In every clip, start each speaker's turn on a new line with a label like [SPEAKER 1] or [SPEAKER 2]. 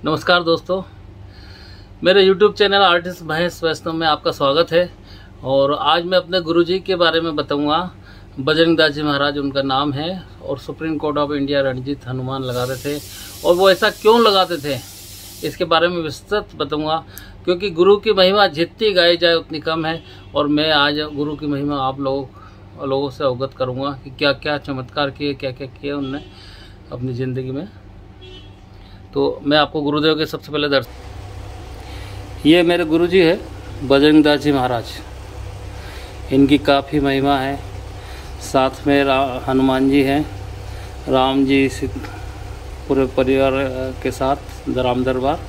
[SPEAKER 1] नमस्कार दोस्तों, मेरे YouTube चैनल आर्टिस्ट महेश वैष्णव में आपका स्वागत है। और आज मैं अपने गुरुजी के बारे में बताऊंगा। बजरंग दास जी महाराज उनका नाम है और supreme court of India Ranjit Hanuman लगाते थे। और वो ऐसा क्यों लगाते थे इसके बारे में विस्तृत बताऊंगा, क्योंकि गुरु की महिमा जितनी गाई जाए उतनी कम है। और मैं आज गुरु की महिमा आप लोगों से अवगत करूंगा कि क्या क्या चमत्कार किए, क्या क्या किए उनने अपनी ज़िंदगी में। तो मैं आपको गुरुदेव के सबसे पहले ये मेरे गुरुजी है बजरंग दास जी महाराज। इनकी काफ़ी महिमा है। साथ में हनुमान जी हैं, राम जी पूरे परिवार के साथ राम दरबार।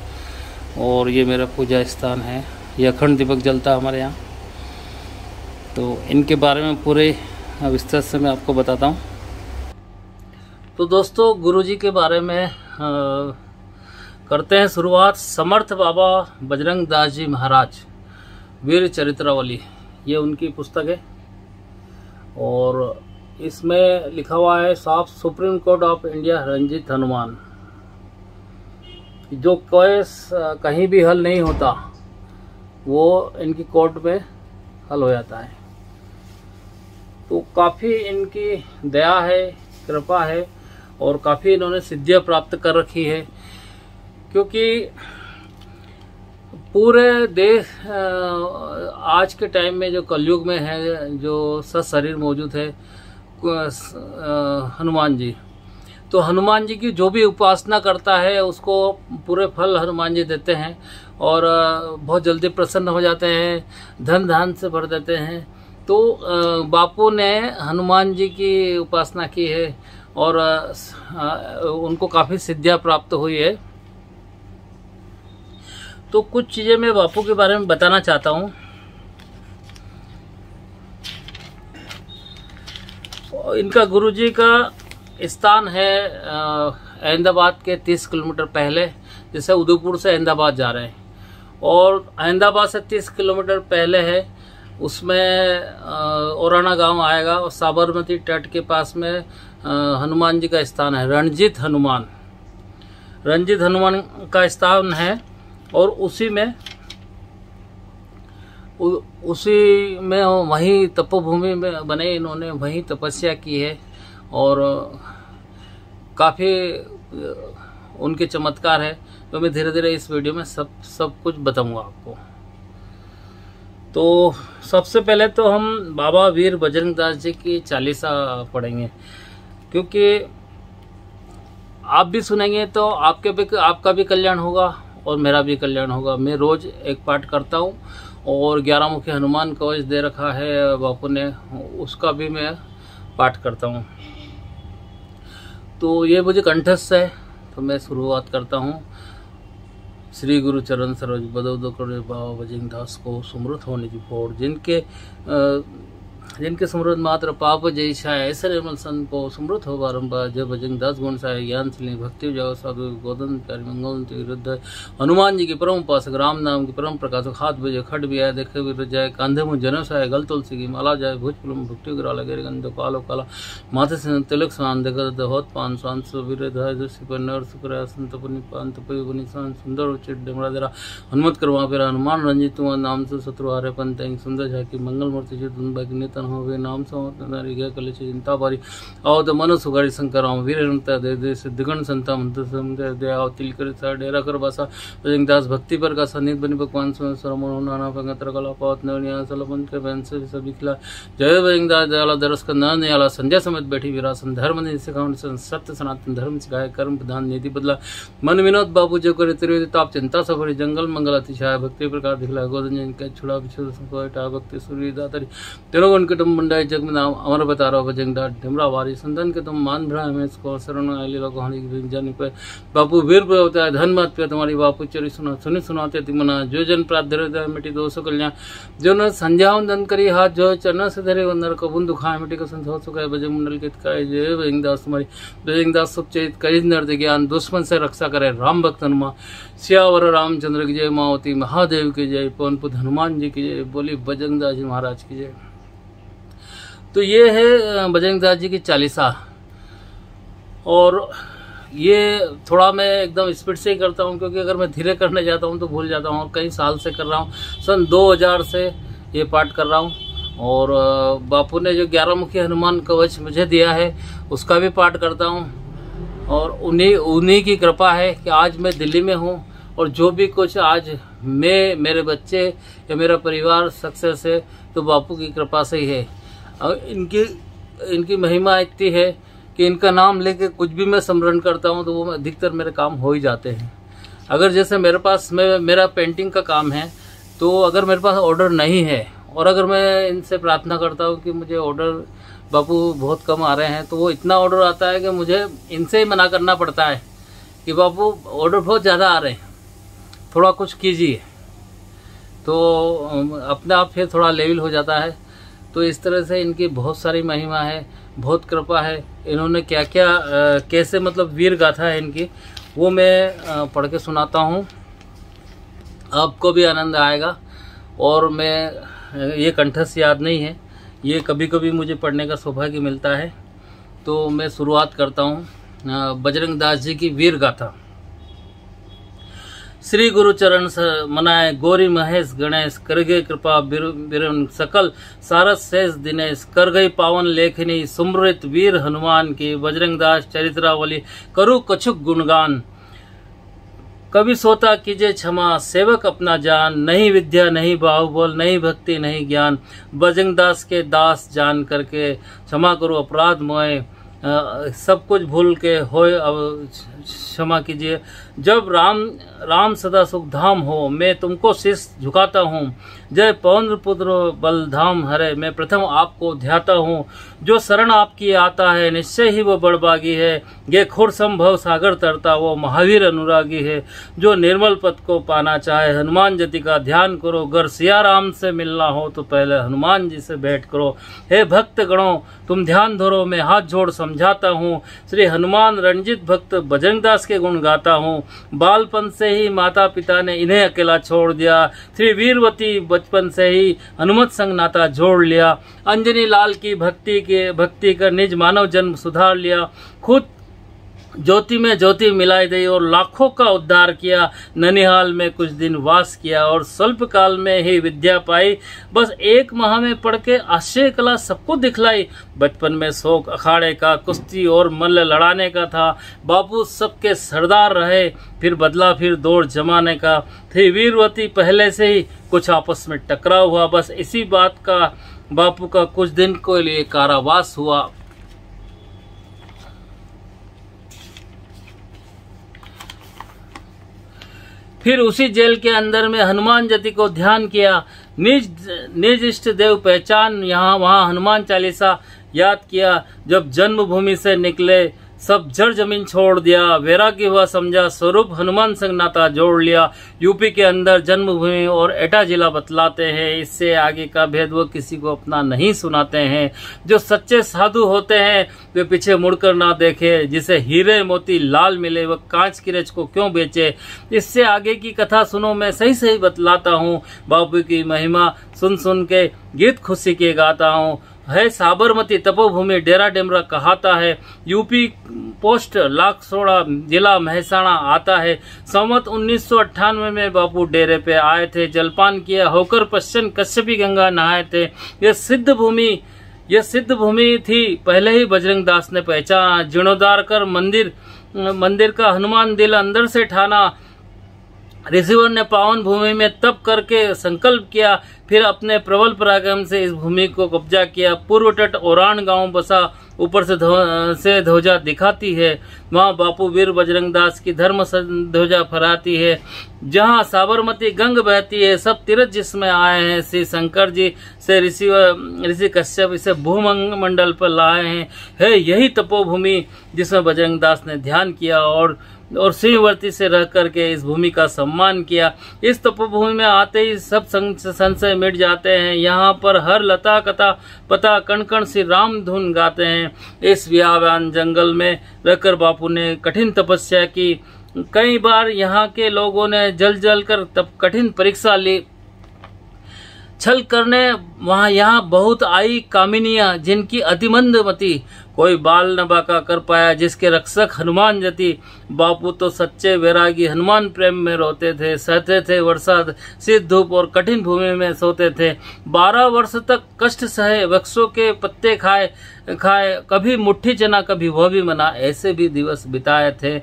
[SPEAKER 1] और ये मेरा पूजा स्थान है, ये अखंड दीपक जलता है हमारे यहाँ। तो इनके बारे में पूरे विस्तार से मैं आपको बताता हूँ। तो दोस्तों, गुरुजी के बारे में करते हैं शुरुआत। समर्थ बाबा बजरंग दास जी महाराज वीर चरित्रावली, ये उनकी पुस्तक है। और इसमें लिखा हुआ है साफ supreme court of India Ranjit Hanuman. जो केस कहीं भी हल नहीं होता वो इनकी कोर्ट में हल हो जाता है। तो काफ़ी इनकी दया है, कृपा है और काफ़ी इन्होंने सिद्धियां प्राप्त कर रखी है। क्योंकि पूरे देश आज के टाइम में जो कलयुग में है, जो सशरीर मौजूद है हनुमान जी, तो हनुमान जी की जो भी उपासना करता है उसको पूरे फल हनुमान जी देते हैं और बहुत जल्दी प्रसन्न हो जाते हैं, धन धान से भर देते हैं। तो बापू ने हनुमान जी की उपासना की है और उनको काफ़ी सिद्धियां प्राप्त हुई है। तो कुछ चीज़ें मैं बापू के बारे में बताना चाहता हूँ। इनका गुरुजी का स्थान है अहमदाबाद के 30 किलोमीटर पहले। जैसे उदयपुर से अहमदाबाद जा रहे हैं और अहमदाबाद से 30 किलोमीटर पहले है, उसमें औराना गांव आएगा और साबरमती तट के पास में हनुमान जी का स्थान है, रणजीत हनुमान का स्थान है। और उसी में वहीं तपोभूमि में बने, इन्होंने वहीं तपस्या की है और काफ़ी उनके चमत्कार है। तो मैं धीरे धीरे इस वीडियो में सब कुछ बताऊंगा आपको। तो सबसे पहले तो हम बाबा वीर बजरंग दास जी की चालीसा पढ़ेंगे, क्योंकि आप भी सुनेंगे तो आपका भी कल्याण होगा और मेरा भी कल्याण होगा। मैं रोज एक पाठ करता हूँ और 11 मुखी हनुमान कवच दे रखा है बापू ने, उसका भी मैं पाठ करता हूँ। तो ये मुझे कंठस्थ है, तो मैं शुरुआत करता हूँ। श्री गुरु चरण सरोज बदौद करे बाबा बजरंग दास को सुमृत होने की फोड़, जिनके सुमृत मात्र पाप जय छाया, ऐसे निर्मल संत को सुमृत हो बारंबार। जय बजरंग दास गुण साय ज्ञान सिले भक्ति जाओ साधु गोदन प्यारी मंगल विरुद्ध। हनुमान जी की परम उपासक, राम नाम की परम प्रकाशक, हाथ बजे खट भी आए देखे विरुद्ध जाए, कांधे मुँह जन साय गल तुलसी की माला जाए, भुज पुलम भक्ति गिरा लगे गंध कालो काला, माथे से तिलक स्वान देकर दहोत पान स्वान सुवीर धाय दोषी पर नर सुकर संत पुनि पान तपय पुनि स्वान सुंदर उचित डमरा दरा हनुमत करवा फिर हनुमान रंजित तुम नाम से शत्रु हारे पंत सुंदर झाकी मंगल मूर्ति जी तुम बाकी नितन हो वे नाम समर्पणारी गया कले चिंता बारी आओ तो मनो सुगारी शंकर राम वीर दे दे सिद्धगण संता मंत्र समुदय दे आओ तिल कर सा डेरा कर बासा बजरंग दास भक्ति पर का सन्निध बनि भगवान सरमन नाना भगत कला पावत नवनिया सलमन के बहन से सभी खिला। जय बजरंग दास दयाला दरस का नन दयाला संध्या समेत बैठी विरासन धर्म ने सिखावन सत्य सनातन धर्म सिखाए कर्म प्रधान नीति बदला मन विनोद बाबू जो करे त्रिवेदी ताप चिंता सफरी जंगल मंगल अतिशाय भक्ति प्रकार दिखला गोदन जिनके छुड़ा बिछुड़ संकोटा भक्ति सूर्य दातरी तेरो उनके तुम मुंडाई जग में नाम अमर बतारो बजरंग दास ढिमरा वारी संतन के तुम मान भ्रा में इसको शरण आली लोग कहानी जानी पे बापू वीर पे होता है धन मत पे तुम्हारी बापू चरी सुनी सुनाते तिमना जो जन प्रार्थना मिट्टी दोष कल्याण जो न संध्या वंदन करी हाथ जो चरण से धरे वंदन कबुन दुखाए मिट्टी का संतोष सुखाए बजरंग मंडल के काय जय बजरंग दास तुम्हारी बजरंग दास सुख चरित कई नर ज्ञान दुश्मन से रक्षा करे राम भक्त हनुमान सियावर रामचंद्र की जय मावती महादेव की जय पवन पुत्र हनुमान जी की जय बोली बजरंग दास जी महाराज की जय। तो ये है बजरंग दास जी की चालीसा। और ये थोड़ा मैं एकदम स्पीड से ही करता हूँ, क्योंकि अगर मैं धीरे करने जाता हूँ तो भूल जाता हूँ। और कई साल से कर रहा हूँ, सन 2000 से ये पाठ कर रहा हूँ। और बापू ने जो 11 मुखी हनुमान कवच मुझे दिया है उसका भी पाठ करता हूँ। और उन्हीं की कृपा है कि आज मैं दिल्ली में हूँ, और जो भी कुछ आज मैं, मेरे बच्चे या मेरा परिवार सक्सेस है तो बापू की कृपा से ही है। और इनकी महिमा इतनी है कि इनका नाम लेके कुछ भी मैं स्मरण करता हूँ तो वो अधिकतर मेरे काम हो ही जाते हैं। अगर जैसे मेरे पास मेरा पेंटिंग का काम है, तो अगर मेरे पास ऑर्डर नहीं है और अगर मैं इनसे प्रार्थना करता हूँ कि मुझे ऑर्डर बापू बहुत कम आ रहे हैं, तो वो इतना ऑर्डर आता है कि मुझे इनसे ही मना करना पड़ता है कि बापू ऑर्डर बहुत ज़्यादा आ रहे हैं, थोड़ा कुछ कीजिए। तो अपने आप फिर थोड़ा लेवल हो जाता है। तो इस तरह से इनकी बहुत सारी महिमा है, बहुत कृपा है। इन्होंने क्या क्या कैसे मतलब वीर गाथा है इनकी, वो मैं पढ़ के सुनाता हूँ, आपको भी आनंद आएगा। और मैं ये कंठस्थ याद नहीं है, ये कभी कभी मुझे पढ़ने का सौभाग्य मिलता है। तो मैं शुरुआत करता हूँ बजरंग दास जी की वीर गाथा। श्री गुरु चरण मनाए गौरी महेश गणेश, कर गए कृपा बिरन सकल सारस शेष दिनेश, कर गई पावन लेखनी सुमृत वीर हनुमान की, बजरंग दास चरित्रावली करु कछुक गुणगान। कभी सोता कीजे क्षमा सेवक अपना जान, नहीं विद्या नहीं बाहुबल नहीं भक्ति नहीं ज्ञान, बजरंग दास के दास जान करके क्षमा करो अपराध मोए, सब कुछ भूल के होए क्षमा कीजिए। जब राम सदा सुख धाम हो, मैं तुमको शीश झुकाता हूँ, जय पवन पुत्र बलधाम हरे, मैं प्रथम आपको ध्याता हूँ। जो शरण आपकी आता है निश्चय ही वो बड़भागी है, ये खुर संभव सागर तरता वो महावीर अनुरागी है। जो निर्मल पद को पाना चाहे हनुमान जति का ध्यान करो, गर सिया राम से मिलना हो तो पहले हनुमान जी से भेंट करो। हे भक्त गणों तुम ध्यान धरो, मैं हाथ जोड़ समझाता हूँ, श्री हनुमान रणजित भक्त बजरंग दास के गुण गाता हूँ। बालपन से ही माता पिता ने इन्हें अकेला छोड़ दिया, श्री वीरवती बचपन से ही हनुमत संग नाता जोड़ लिया। अंजनी लाल की भक्ति कर निज मानव जन्म सुधार लिया, खुद ज्योति में ज्योति मिलाई दी और लाखों का उद्धार किया। ननिहाल में कुछ दिन वास किया और स्वल्प काल में ही विद्या पाई, बस 1 माह में पढ़ के आश्चर्य कला सबको दिखलाई। बचपन में शौक अखाड़े का, कुश्ती और मल्ल लड़ाने का था, बापू सबके सरदार रहे, फिर बदला फिर दौर जमाने का। थी वीरवती पहले से ही कुछ आपस में टकराव हुआ, बस इसी बात का बापू का कुछ दिन के लिए कारावास हुआ। फिर उसी जेल के अंदर में हनुमान जति को ध्यान किया, निज इष्ट देव पहचान यहाँ वहाँ हनुमान चालीसा याद किया। जब जन्मभूमि से निकले सब जड़ जमीन छोड़ दिया, वैराग्य हुआ समझा स्वरूप हनुमान संग नाता जोड़ लिया। यूपी के अंदर जन्मभूमि और एटा जिला बतलाते हैं, इससे आगे का भेद वो किसी को अपना नहीं सुनाते हैं। जो सच्चे साधु होते हैं वे पीछे मुड़कर ना देखे, जिसे हीरे मोती लाल मिले वह कांच की रच को क्यों बेचे। इससे आगे की कथा सुनो मैं सही सही बतलाता हूँ, बापू की महिमा सुन सुन के गीत खुशी के गाता हूँ। है साबरमती तपोभूमि डेरा डेमरा कहाता है, यूपी पोस्ट लाखसोड़ा जिला महसाणा आता है। संवत 1998 में बापू डेरे पे आए थे, जलपान किया होकर पश्चिम कश्यपी गंगा नहाए थे। यह सिद्ध भूमि थी पहले ही बजरंग दास ने पहचाना। जीर्णोद्धार कर मंदिर का हनुमान दिल अंदर से ठाना। ऋषिवर ने पावन भूमि में तप करके संकल्प किया, फिर अपने प्रबल पराक्रम से इस भूमि को कब्जा किया। पूर्व तट ओरान गांव बसा, ऊपर से ध्वजा दिखाती है, वहाँ बापू वीर बजरंग दास की धर्म ध्वजा फहराती है। जहाँ साबरमती गंग बहती है, सब तीर्थ जिसमें आए हैं। श्री शंकर जी से ऋषि कश्यप इसे भूमंडल पर लाए हैं। है यही तपोभूमि जिसमें बजरंग दास ने ध्यान किया और सिंहवर्ती से रह करके इस भूमि का सम्मान किया। इस तपोभूमि में आते ही सब संशय मिट जाते हैं। यहाँ पर हर लता कथा पता कण कण सी राम धुन गाते हैं। इस व्यावान जंगल में रहकर बापू ने कठिन तपस्या की। कई बार यहाँ के लोगों ने जल कर कठिन परीक्षा ली। छल करने वहाँ यहाँ बहुत आई कामिनियाँ, जिनकी अतिमंद मति कोई बाल न बाका कर पाया, जिसके रक्षक हनुमान जति। बापू तो सच्चे वैरागी हनुमान प्रेम में रोते थे, सहते थे वर्षा शीत धूप और कठिन भूमि में सोते थे। 12 वर्ष तक कष्ट सहे, वृक्षों के पत्ते खाए, कभी मुट्ठी चना कभी वह भी मना, ऐसे भी दिवस बिताए थे।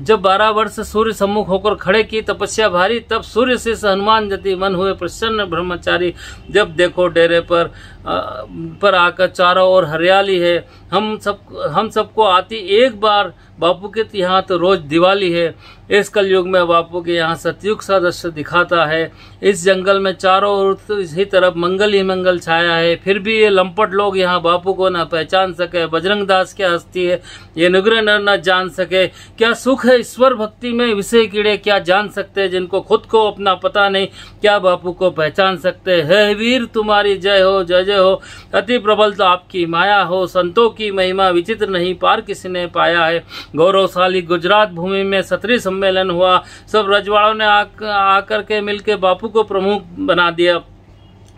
[SPEAKER 1] जब 12 वर्ष सूर्य सम्मुख होकर खड़े की तपस्या भारी, तब सूर्य से हनुमान जति मन हुए प्रसन्न ब्रह्मचारी। जब देखो डेरे पर आकर चारों ओर हरियाली है, हम सबको आती एक बार बापू के यहाँ तो रोज दिवाली है। इस कलयुग में बापू के यहाँ सतयुग सा दृश्य दिखाता है। इस जंगल में चारों ओर इसी तरफ मंगल ही मंगल छाया है, फिर भी ये लंपट लोग यहाँ बापू को न पहचान सके। बजरंग दास क्या हस्ती है ये निग्रह नर न जान सके। क्या सुख है ईश्वर भक्ति में, विषय कीड़े क्या जान सकते, जिनको खुद को अपना पता नहीं क्या बापू को पहचान सकते। है वीर तुम्हारी जय हो, जय जय हो, अति प्रबल तो आपकी माया हो। संतों की महिमा विचित्र नहीं पार किसी ने पाया है। गौरवशाली गुजरात भूमि में क्षत्रिय सम्मेलन हुआ, सब रजवाड़ों ने आकर के मिलकर बापू को प्रमुख बना दिया।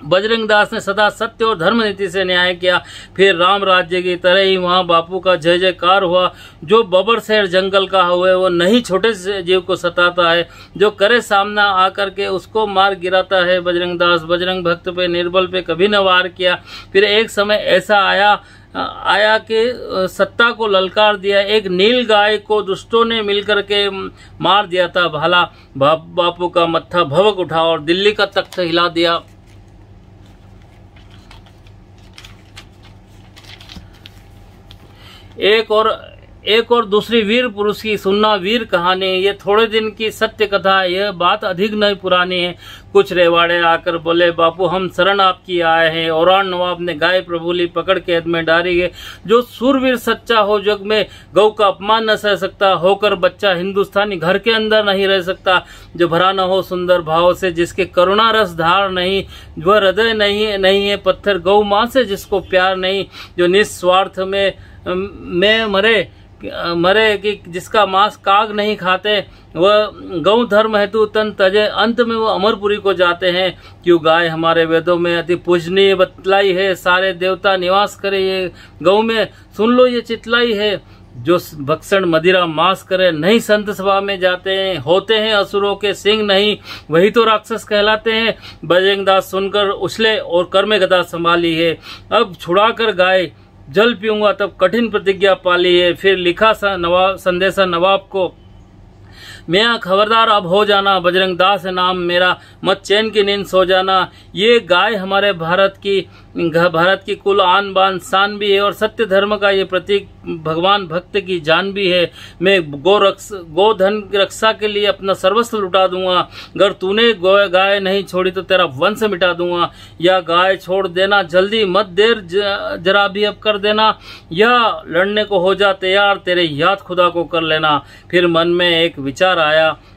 [SPEAKER 1] बजरंग दास ने सदा सत्य और धर्म नीति से न्याय किया। फिर राम राज्य की तरह ही वहाँ बापू का जय जयकार हुआ। जो बबर शहर जंगल का हुए वो नहीं छोटे से जीव को सताता है, जो करे सामना आकर के उसको मार गिराता है। बजरंग दास बजरंग भक्त पे निर्बल पे कभी न वार किया। फिर एक समय ऐसा आया कि सत्ता को ललकार दिया। एक नील गाय को दुष्टों ने मिलकर के मार दिया था। भाला बापू का मत्था भवक उठा और दिल्ली का तख्त हिला दिया। एक और दूसरी वीर पुरुष की सुनना वीर कहानी। ये थोड़े दिन की सत्य कथा है, यह बात अधिक नहीं पुरानी है। कुछ रेवाड़े आकर बोले, बापू हम शरण आपकी आए हैं। औरान नवाब ने गाय प्रभुली पकड़ के हद में डाली है। जो सूरवीर सच्चा हो जग में, गौ का अपमान न सह सकता। होकर बच्चा हिंदुस्तानी घर के अंदर नहीं रह सकता। जो भरा न हो सुंदर भाव से, जिसके करुणा रस धार नहीं, वह हृदय नहीं है पत्थर। गौ माँ से जिसको प्यार नहीं, जो निस्वार्थ में मरे कि जिसका मांस काग नहीं खाते, वह गौ धर्म हेतु तन तजे। अंत में वो अमरपुरी को जाते हैं। क्यों गाय हमारे वेदों में अति पूजनीय बतलाई है। सारे देवता निवास करे ये गौ में, सुन लो ये चितलाई है। जो भक्षण मदिरा मांस करे, नहीं संत सभा में जाते हैं। होते हैं असुरों के सिंह नहीं, वही तो राक्षस कहलाते हैं। बजरंग दास सुनकर उछले और कर में गदा संभाली है। अब छुड़ाकर गाय जल पीऊंगा तब कठिन प्रतिज्ञा पाली है। फिर लिखा संदेशा नवाब को, मैं खबरदार अब हो जाना। बजरंग दास है नाम मेरा, मत चैन की नींद सो जाना। ये गाय हमारे भारत की कुल आन बान शान भी है और सत्य धर्म का ये प्रतीक भगवान भक्त की जान भी है। मैं गोधन की रक्षा के लिए अपना सर्वस्व लुटा दूंगा। अगर तूने गाय नहीं छोड़ी तो तेरा वंश मिटा दूंगा। या गाय छोड़ देना जल्दी, मत देर जरा भी अब कर देना। या लड़ने को हो जा तैयार, तेरे याद खुदा को कर लेना। फिर मन में एक विचार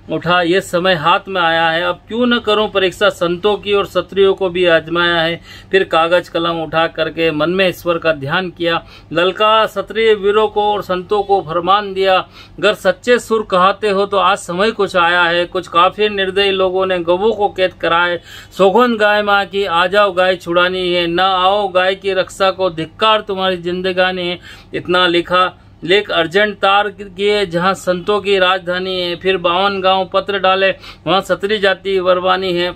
[SPEAKER 1] उठा, ये समय हाथ में आया है, अब क्यों न करूं परीक्षा। संतों की और क्षत्रियों को भी आजमाया है। फिर कागज कलम उठा करके मन में ईश्वर का ध्यान किया। ललका क्षत्रिय वीरों को और संतों को फरमान दिया, अगर सच्चे सुर कहते हो तो आज समय कुछ आया है। कुछ काफी निर्दयी लोगों ने गवों को कैद कराए। सौगंध गाय माँ की, आ जाओ गाय छुड़ानी है। न आओ गाय की रक्षा को, धिक्कार तुम्हारी जिंदगानी है। इतना लिखा, लेख अर्जेंट तार किए जहाँ संतों की राजधानी है। फिर 52 गांव पत्र डाले, वहाँ क्षत्रिय जाति वरवानी है।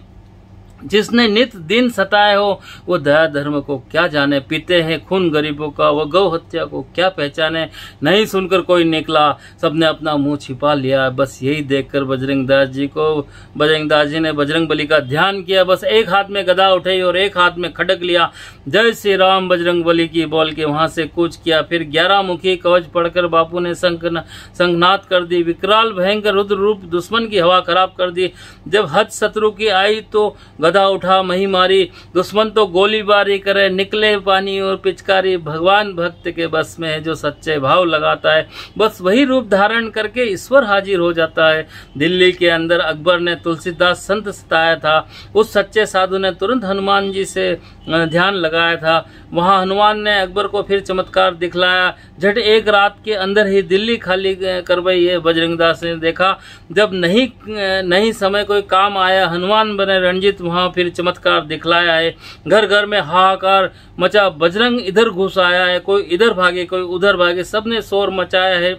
[SPEAKER 1] जिसने नित दिन सताए हो वो दया धर्म को क्या जाने। पीते हैं खून गरीबों का, वो गौ हत्या को क्या पहचाने। नहीं सुनकर कोई निकला, सबने अपना मुंह छिपा लिया। बस यही देखकर बजरंग दास जी ने बजरंग बली का ध्यान किया। बस एक हाथ में गदा उठाई और एक हाथ में खड्ग लिया। जय श्री राम बजरंग बली की बोल के वहां से कूच किया। फिर 11 मुखी कवच पढ़कर बापू ने संघनाद कर दी। विकराल भयंकर रुद्र रूप दुश्मन की हवा खराब कर दी। जब हद शत्रु की आई तो गदा उठा मही मारी, दुश्मन तो गोलीबारी करे, निकले पानी और पिचकारी। भगवान भक्त के बस में है, जो सच्चे भाव लगाता है, बस वही रूप धारण करके ईश्वर हाजिर हो जाता है। दिल्ली के अंदर अकबर ने तुलसीदास संत सताया था, उस सच्चे साधु ने तुरंत हनुमान जी से ध्यान लगाया था। वहां हनुमान ने अकबर को फिर चमत्कार दिखलाया। झट एक रात के अंदर ही दिल्ली खाली करवाई है। बजरंगदास ने देखा, जब नहीं समय कोई काम आया, हनुमान बने रणजीत वहां फिर चमत्कार दिखलाया है। घर घर में हाहाकार मचा, बजरंग इधर घुस आया है, कोई इधर भागे कोई उधर भागे, सबने शोर मचाया है।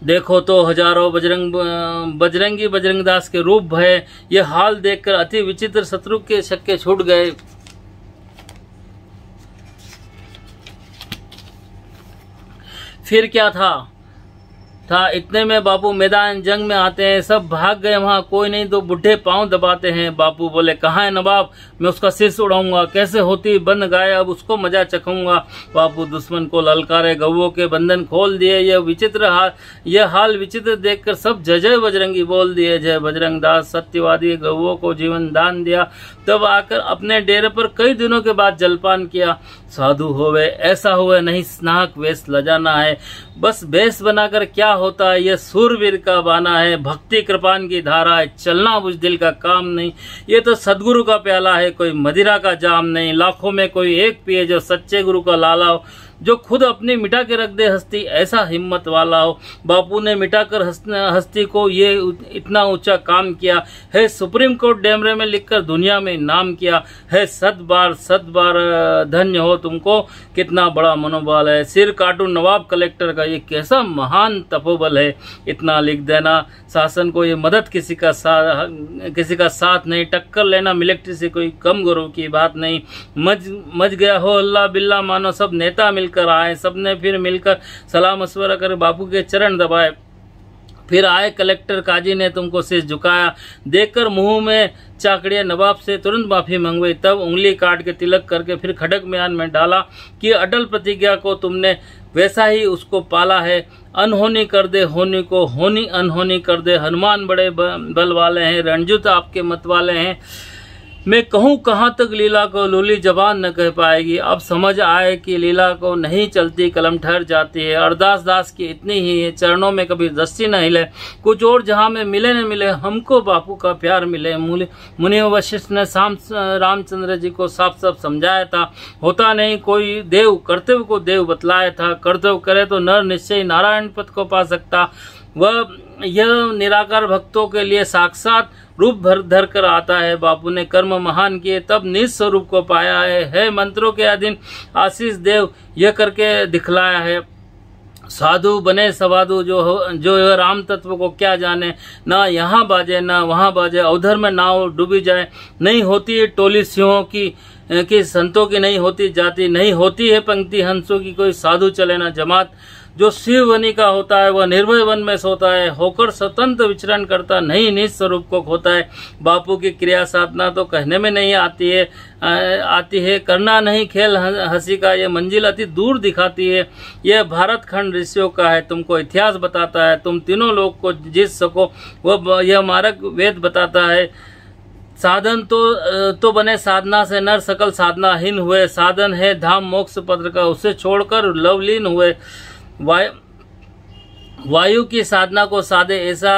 [SPEAKER 1] देखो तो हजारों बजरंगी बजरंगदास के रूप भय। ये हाल देखकर अति विचित्र शत्रु के शक्के छूट गए। फिर क्या था इतने में बापू मैदान जंग में आते हैं। सब भाग गए, वहां कोई नहीं तो बुढ़े पांव दबाते हैं। बापू बोले, कहाँ है नवाब, मैं उसका सिर उड़ाऊंगा, कैसे होती बन गाय, अब उसको मजा चखूंगा। बापू दुश्मन को ललकारे, गौओं के बंधन खोल दिए। यह हाल विचित्र देखकर सब जय जय बजरंगी बोल दिए। जय बजरंग दास सत्यवादी, गौओं को जीवन दान दिया। तब आकर अपने डेरे पर कई दिनों के बाद जलपान किया। साधु होवे ऐसा हुए, नहीं स्नाहक वेश लजाना है। बस वेश बनाकर क्या होता है, यह सूरवीर का बाना है। भक्ति कृपान की धारा है, चलना बुझदिल का काम नहीं। ये तो सदगुरु का प्याला है, कोई मदिरा का जाम नहीं। लाखों में कोई एक पिए, जो सच्चे गुरु का लाला हो, जो खुद अपनी मिटा के रख दे हस्ती, ऐसा हिम्मत वाला हो। बापू ने मिटाकर हस्ती को ये इतना ऊंचा काम किया है। सुप्रीम कोर्ट डेमरे में लिखकर दुनिया में नाम किया है। 7 बार धन्य हो तुमको, कितना बड़ा मनोबल है। सिर काटू नवाब कलेक्टर का, ये कैसा महान तपोबल है। इतना लिख देना शासन को, ये मदद किसी का साथ नहीं। टक्कर लेना मिलिट्री से कोई कम गौरव की बात नहीं। मच गया हो अल्लाह बिल्ला मानो, सब नेता मिलकर आए। सबने फिर मिलकर सलाह मशवरा कर बापू के चरण दबाए। फिर आए कलेक्टर, काजी ने तुमको सिर झुकाया। देखकर मुंह में चाकड़िया, नवाब से तुरंत माफी मंगवाई। तब उंगली काट के तिलक करके फिर खड़क म्यान में डाला कि अटल प्रतिज्ञा को तुमने वैसा ही उसको पाला है। अनहोनी कर दे होनी को, होनी अनहोनी कर दे। हनुमान बड़े बल वाले हैं, रणजीत आपके मत वाले हैं। मैं कहूँ कहाँ तक लीला को, लूली जबान न कह पाएगी। अब समझ आए कि लीला को नहीं चलती, कलम ठहर जाती है। अरदास दास की इतनी ही है, चरणों में कभी रस्सी न हिले। कुछ और जहाँ में मिले न मिले, हमको बापू का प्यार मिले। मुनि वशिष्ठ ने रामचंद्र जी को साफ साफ समझाया था। होता नहीं कोई देव, कर्तव्य को देव बतलाया था। कर्तव्य करे तो नर निश्चय नारायण पद को पा सकता। वह यह निराकार भक्तों के लिए साक्षात रूप धर कर आता है। बापू ने कर्म महान किए, तब निज स्वरूप को पाया है। मंत्रों के अधीन आशीष देव यह करके दिखलाया है। साधु बने सवाधु, जो राम तत्व को क्या जाने। ना यहाँ बाजे ना वहाँ बाजे, उधर में नाव डूबी जाए। नहीं होती टोली सिंहों की संतों की नहीं होती जाति। नहीं होती है पंक्ति हंसों की, कोई साधु चले ना जमात। जो शिव वनी का होता है, वह निर्भय वन में सोता है। होकर स्वतंत्र विचरण करता नहीं, निज स्वरूप को खोता है। बापू की क्रिया साधना तो कहने में नहीं आती है। करना नहीं खेल हंसी का, ये मंजिल अति दूर दिखाती है। यह भारत खंड ऋषियों का है, तुमको इतिहास बताता है। तुम तीनों लोग को जीत सको, वह यह मार्ग वेद बताता है। साधन तो बने साधना से, नर सकल साधनाहीन हुए। साधन है धाम मोक्ष पत्र का, उसे छोड़कर लवलीन हुए। वायु की साधना को साधे ऐसा,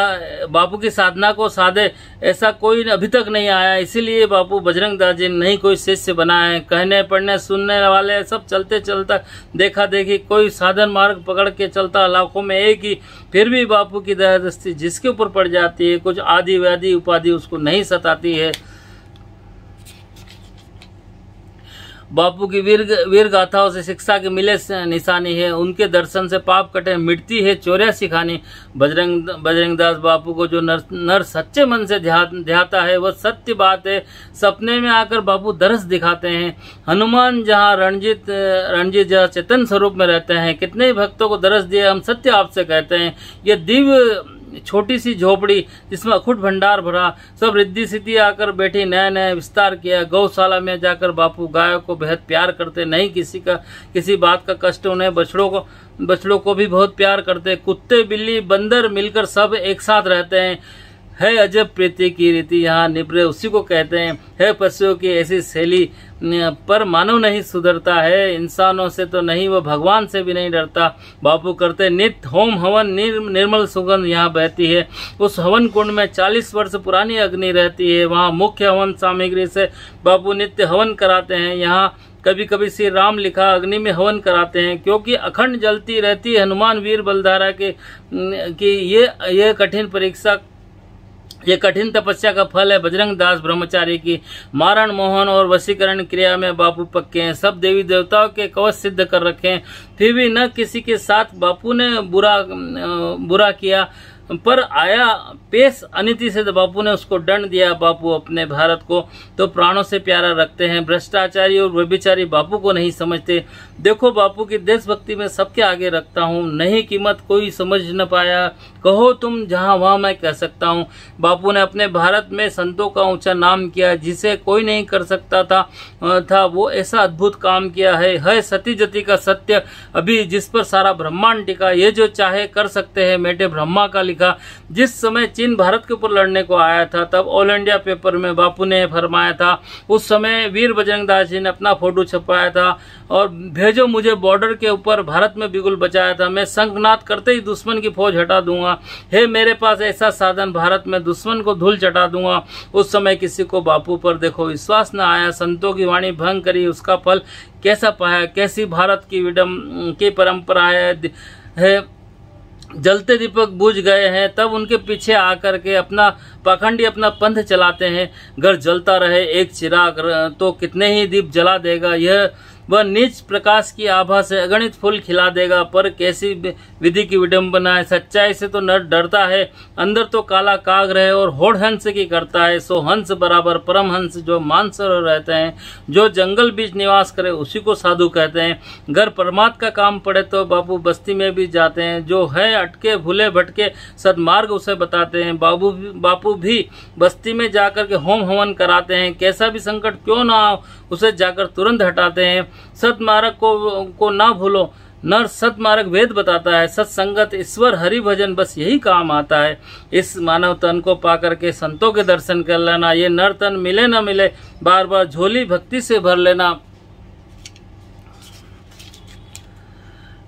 [SPEAKER 1] बापू की साधना को साधे ऐसा कोई अभी तक नहीं आया। इसीलिए बापू बजरंग दास जी नहीं कोई शिष्य बनाए। कहने पढ़ने सुनने वाले सब चलते चलता देखा देखी, कोई साधन मार्ग पकड़ के चलता लाखों में एक ही। फिर भी बापू की दया दस्ती जिसके ऊपर पड़ जाती है, कुछ आदि व्याधि उपाधि उसको नहीं सताती है। बापू की वीर गाथाओं से शिक्षा के मिले निशानी है। उनके दर्शन से पाप कटे, मिटती है चोरिया सिखानी। बजरंगदास बापू को जो नर सच्चे मन से ध्याता है, वह सत्य बात है। सपने में आकर बापू दरस दिखाते हैं। हनुमान जहाँ रणजीत जहाँ चेतन स्वरूप में रहते हैं। कितने ही भक्तों को दरस दिए, हम सत्य आपसे कहते हैं। ये दिव्य छोटी सी झोपड़ी जिसमें अखुट भंडार भरा, सब रिद्धि सिद्धि आकर बैठी, नया नया विस्तार किया। गौशाला में जाकर बापू गायों को बेहद प्यार करते, नहीं किसी बात का कष्ट उन्हें। बछड़ों को भी बहुत प्यार करते। कुत्ते बिल्ली बंदर मिलकर सब एक साथ रहते हैं। है अजब प्रीति की रीति यहाँ निब्रे उसी को कहते हैं। है पशुओं की ऐसी शैली पर मानव नहीं सुधरता है, इंसानों से तो नहीं वो भगवान से भी नहीं डरता। बापू करते नित्य होम हवन, निर्मल सुगंध यहाँ बहती है। उस हवन कुंड में 40 वर्ष पुरानी अग्नि रहती है। वहाँ मुख्य हवन सामग्री से बापू नित्य हवन कराते हैं। यहाँ कभी कभी श्री राम लिखा अग्नि में हवन कराते हैं, क्योंकि अखंड जलती रहती है हनुमान वीर बलधारा के कि ये कठिन परीक्षा, ये कठिन तपस्या का फल है बजरंग दास ब्रह्मचारी की। मारण मोहन और वशीकरण क्रिया में बापू पक्के हैं। सब देवी देवताओं के कवच सिद्ध कर रखे हैं, फिर भी न किसी के साथ बापू ने बुरा किया। पर आया पेश अनिति से तो बापू ने उसको दंड दिया। बापू अपने भारत को तो प्राणों से प्यारा रखते हैं, भ्रष्टाचारी और व्यभिचारी बापू को नहीं समझते। देखो बापू की देशभक्ति में सबके आगे रखता हूँ, नहीं कीमत कोई समझ न पाया, कहो तुम जहाँ वहाँ मैं कह सकता हूँ। बापू ने अपने भारत में संतों का ऊंचा नाम किया, जिसे कोई नहीं कर सकता था वो ऐसा अद्भुत काम किया है सती जति का सत्य अभी जिस पर सारा ब्रह्मांड टिका। ये जो चाहे कर सकते हैं मेटे ब्रह्मा का लिखा। जिस समय चीन भारत के ऊपर लड़ने को आया था तब ऑल इंडिया पेपर में बापू ने फरमाया था, उस समय वीर बजरंग दास जी ने अपना फोटो छपाया था और भेजो मुझे बॉर्डर के ऊपर, भारत में बिगुल बचाया था। मैं शंखनाद करते ही दुश्मन की फौज हटा दूंगा, है मेरे पास ऐसा साधन, भारत में दुश्मन को धूल चटा दूंगा। उस समय किसी को बापू पर देखो विश्वास न आया, संतों की वाणी भंग करी, उसका फल कैसा पाया। कैसी भारत की विडम की परंपरा है जलते दीपक बुझ गए हैं, तब उनके पीछे आकर के अपना पाखंडी अपना पंथ चलाते हैं। घर जलता रहे एक चिराग तो कितने ही दीप जला देगा, यह वह नीच प्रकाश की आभा से अगणित फूल खिला देगा। पर कैसी विधि की विडंबना है, सच्चाई से तो नर डरता है, अंदर तो काला काग रहे और होड़ हंस की करता है। सो हंस बराबर परम हंस जो मानसरोवर रहते हैं, जो जंगल बीच निवास करे उसी को साधु कहते हैं। घर परमात्मा का काम पड़े तो बापू बस्ती में भी जाते हैं, जो है अटके भूले भटके सदमार्ग उसे बताते हैं। बापू भी बस्ती में जाकर के होम हवन कराते हैं, कैसा भी संकट क्यों ना हो उसे जाकर तुरंत हटाते हैं। सतमार्ग को ना भूलो, नर सतमार्ग वेद बताता है, सत्संगत ईश्वर हरि भजन बस यही काम आता है। इस मानव तन को पाकर के संतों के दर्शन कर लेना, ये नर तन मिले न मिले बार बार झोली भक्ति से भर लेना।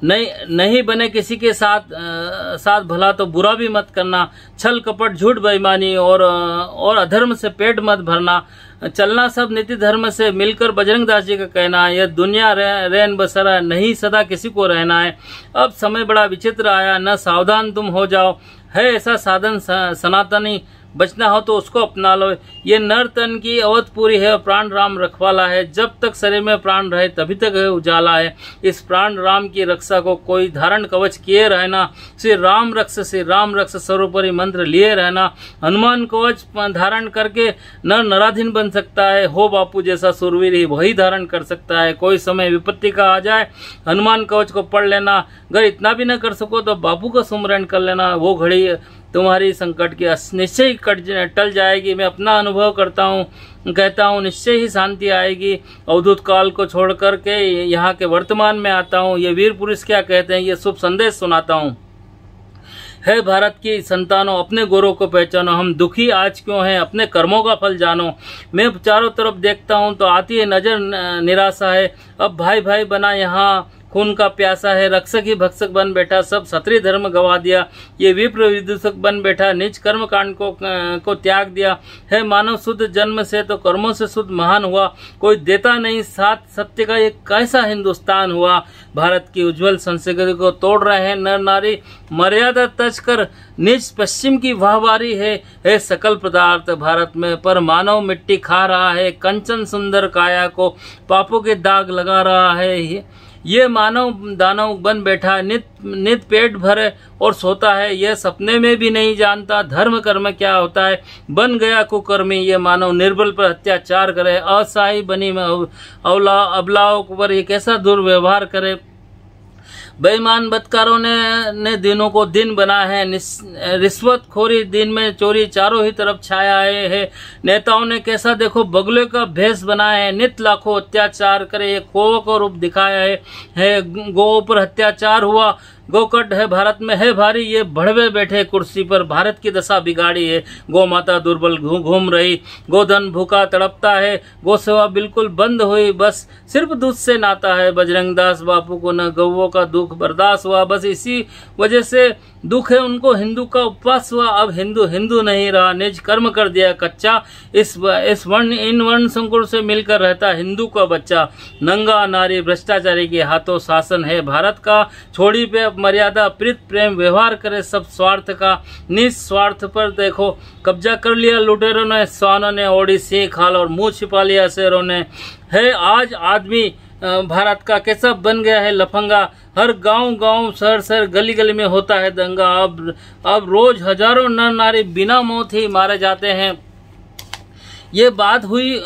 [SPEAKER 1] नहीं बने किसी के साथ भला तो बुरा भी मत करना। छल कपट झूठ बेईमानी और अधर्म से पेट मत भरना। चलना सब नीति धर्म से मिलकर बजरंग दास जी का कहना है। यह दुनिया रैन बसरा नहीं सदा किसी को रहना है। अब समय बड़ा विचित्र आया, न सावधान तुम हो जाओ, है ऐसा साधन सनातनी, बचना हो तो उसको अपना लो। ये नर तन की अवध पूरी है, प्राण राम रखवाला है, जब तक शरीर में प्राण रहे तभी तक है उजाला है। इस प्राण राम की रक्षा को कोई धारण कवच किए रहना, श्री राम रक्ष सर्वोपरि मंत्र लिए रहना। हनुमान कवच धारण करके नर नराधीन बन सकता है, हो बापू जैसा सुरवीर ही वही धारण कर सकता है। कोई समय विपत्ति का आ जाए हनुमान कवच को पढ़ लेना, अगर इतना भी न कर सको तो बापू का सुमरण कर लेना, वो घड़ी तुम्हारी संकट की निश्चय टल जाएगी। मैं अपना अनुभव कहता हूँ निश्चय ही शांति आएगी। अवधूत काल को छोड़ करके यहाँ के वर्तमान में आता हूँ। ये वीर पुरुष क्या कहते हैं, ये शुभ संदेश सुनाता हूँ। है भारत की संतानों, अपने गौरव को पहचानो, हम दुखी आज क्यों हैं, अपने कर्मों का फल जानो। मैं चारों तरफ देखता हूँ तो आती है नजर निराशा है, अब भाई भाई बना यहाँ खून का प्यासा है। रक्षक ही भक्षक बन बैठा, सब क्षत्रिय धर्म गवा दिया, ये विप्र विदूषक बन बैठा, निज कर्म कांड को त्याग दिया। है मानव शुद्ध जन्म से तो कर्मों से शुद्ध महान हुआ, कोई देता नहीं साथ सत्य का एक कैसा हिंदुस्तान हुआ। भारत की उज्जवल संस्कृति को तोड़ रहे हैं नर नारी, मर्यादा तज कर निज पश्चिम की वाहवारी है सकल पदार्थ भारत में, पर मानव मिट्टी खा रहा है, कंचन सुंदर काया को पापों के दाग लगा रहा है। ये मानव दानव बन बैठा, नित पेट भरे और सोता है, यह सपने में भी नहीं जानता धर्म कर्म क्या होता है। बन गया कुकर्मी ये मानव, निर्बल पर अत्याचार करे, असहाय बनी अबलाओं पर ये कैसा दुर्व्यवहार करे। बेईमान बदकारों ने दिनों को दिन बना है, रिश्वतखोरी दिन में चोरी चारों ही तरफ छाया है। नेताओं ने कैसा देखो बगले का भेष बनाया है, नित लाखों अत्याचार करे, खो को रूप दिखाया है। गौ पर अत्याचार हुआ, गोकट है भारत में है भारी, ये बढ़वे बैठे कुर्सी पर, भारत की दशा बिगाड़ी है। गौ माता दुर्बल घूम रही, गोधन भूखा तड़पता है, गौ सेवा बिल्कुल बंद हुई, बस सिर्फ दूध से नाता है। बजरंग दास बापू को न गौओं का दुख बर्दाश्त हुआ, बस इसी वजह से दुख है उनको हिंदू का उपवास हुआ। अब हिंदू हिंदू नहीं रहा, निज कर्म कर दिया कच्चा, इस इन वर्ण संकुल से मिलकर रहता हिंदू का बच्चा। नंगा नारी भ्रष्टाचारी के हाथों शासन है भारत का, छोड़ी पे अब मर्यादा प्रीत प्रेम व्यवहार करे सब स्वार्थ का, निस्वार्थ पर देखो कब्जा कर लिया लुटेरों ने, स्वानों ने ओढ़ी सिंह खाल और मुंह छिपा लिया शेरों ने। है आज आदमी भारत का कैसा बन गया है लफंगा, हर गांव गांव शहर शहर गली गली में होता है दंगा। अब रोज हजारों नर नारी बिना मौत ही मारे जाते हैं। ये बात हुई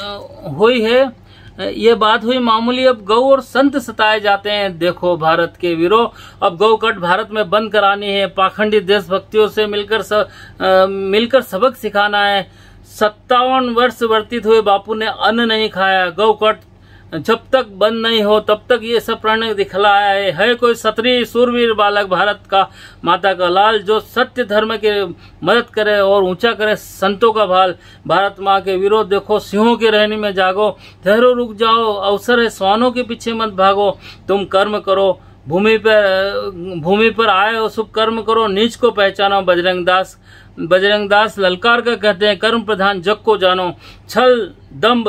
[SPEAKER 1] मामूली, अब गौ और संत सताए जाते हैं। देखो भारत के वीरों, अब गौकट भारत में बंद करानी है, पाखंडी देशभक्तियों से मिलकर सबक सिखाना है। 57 वर्ष व्यतीत हुए बापू ने अन्न नहीं खाया, गौकट जब तक बंद नहीं हो तब तक ये सब प्रण दिखलाया है। कोई क्षत्रिय सूरवीर बालक भारत का माता का लाल, जो सत्य धर्म के मदद करे और ऊंचा करे संतों का भाल। भारत माँ के वीरों देखो सिंहों की रहनी में जागो, ठहरो रुक जाओ अवसर है स्वानों के पीछे मत भागो। तुम कर्म करो भूमि पर आए हो शुभ कर्म करो, नीच को पहचानो। बजरंग दास ललकार का कहते हैं कर्म प्रधान जग को जानो। छल दम्भ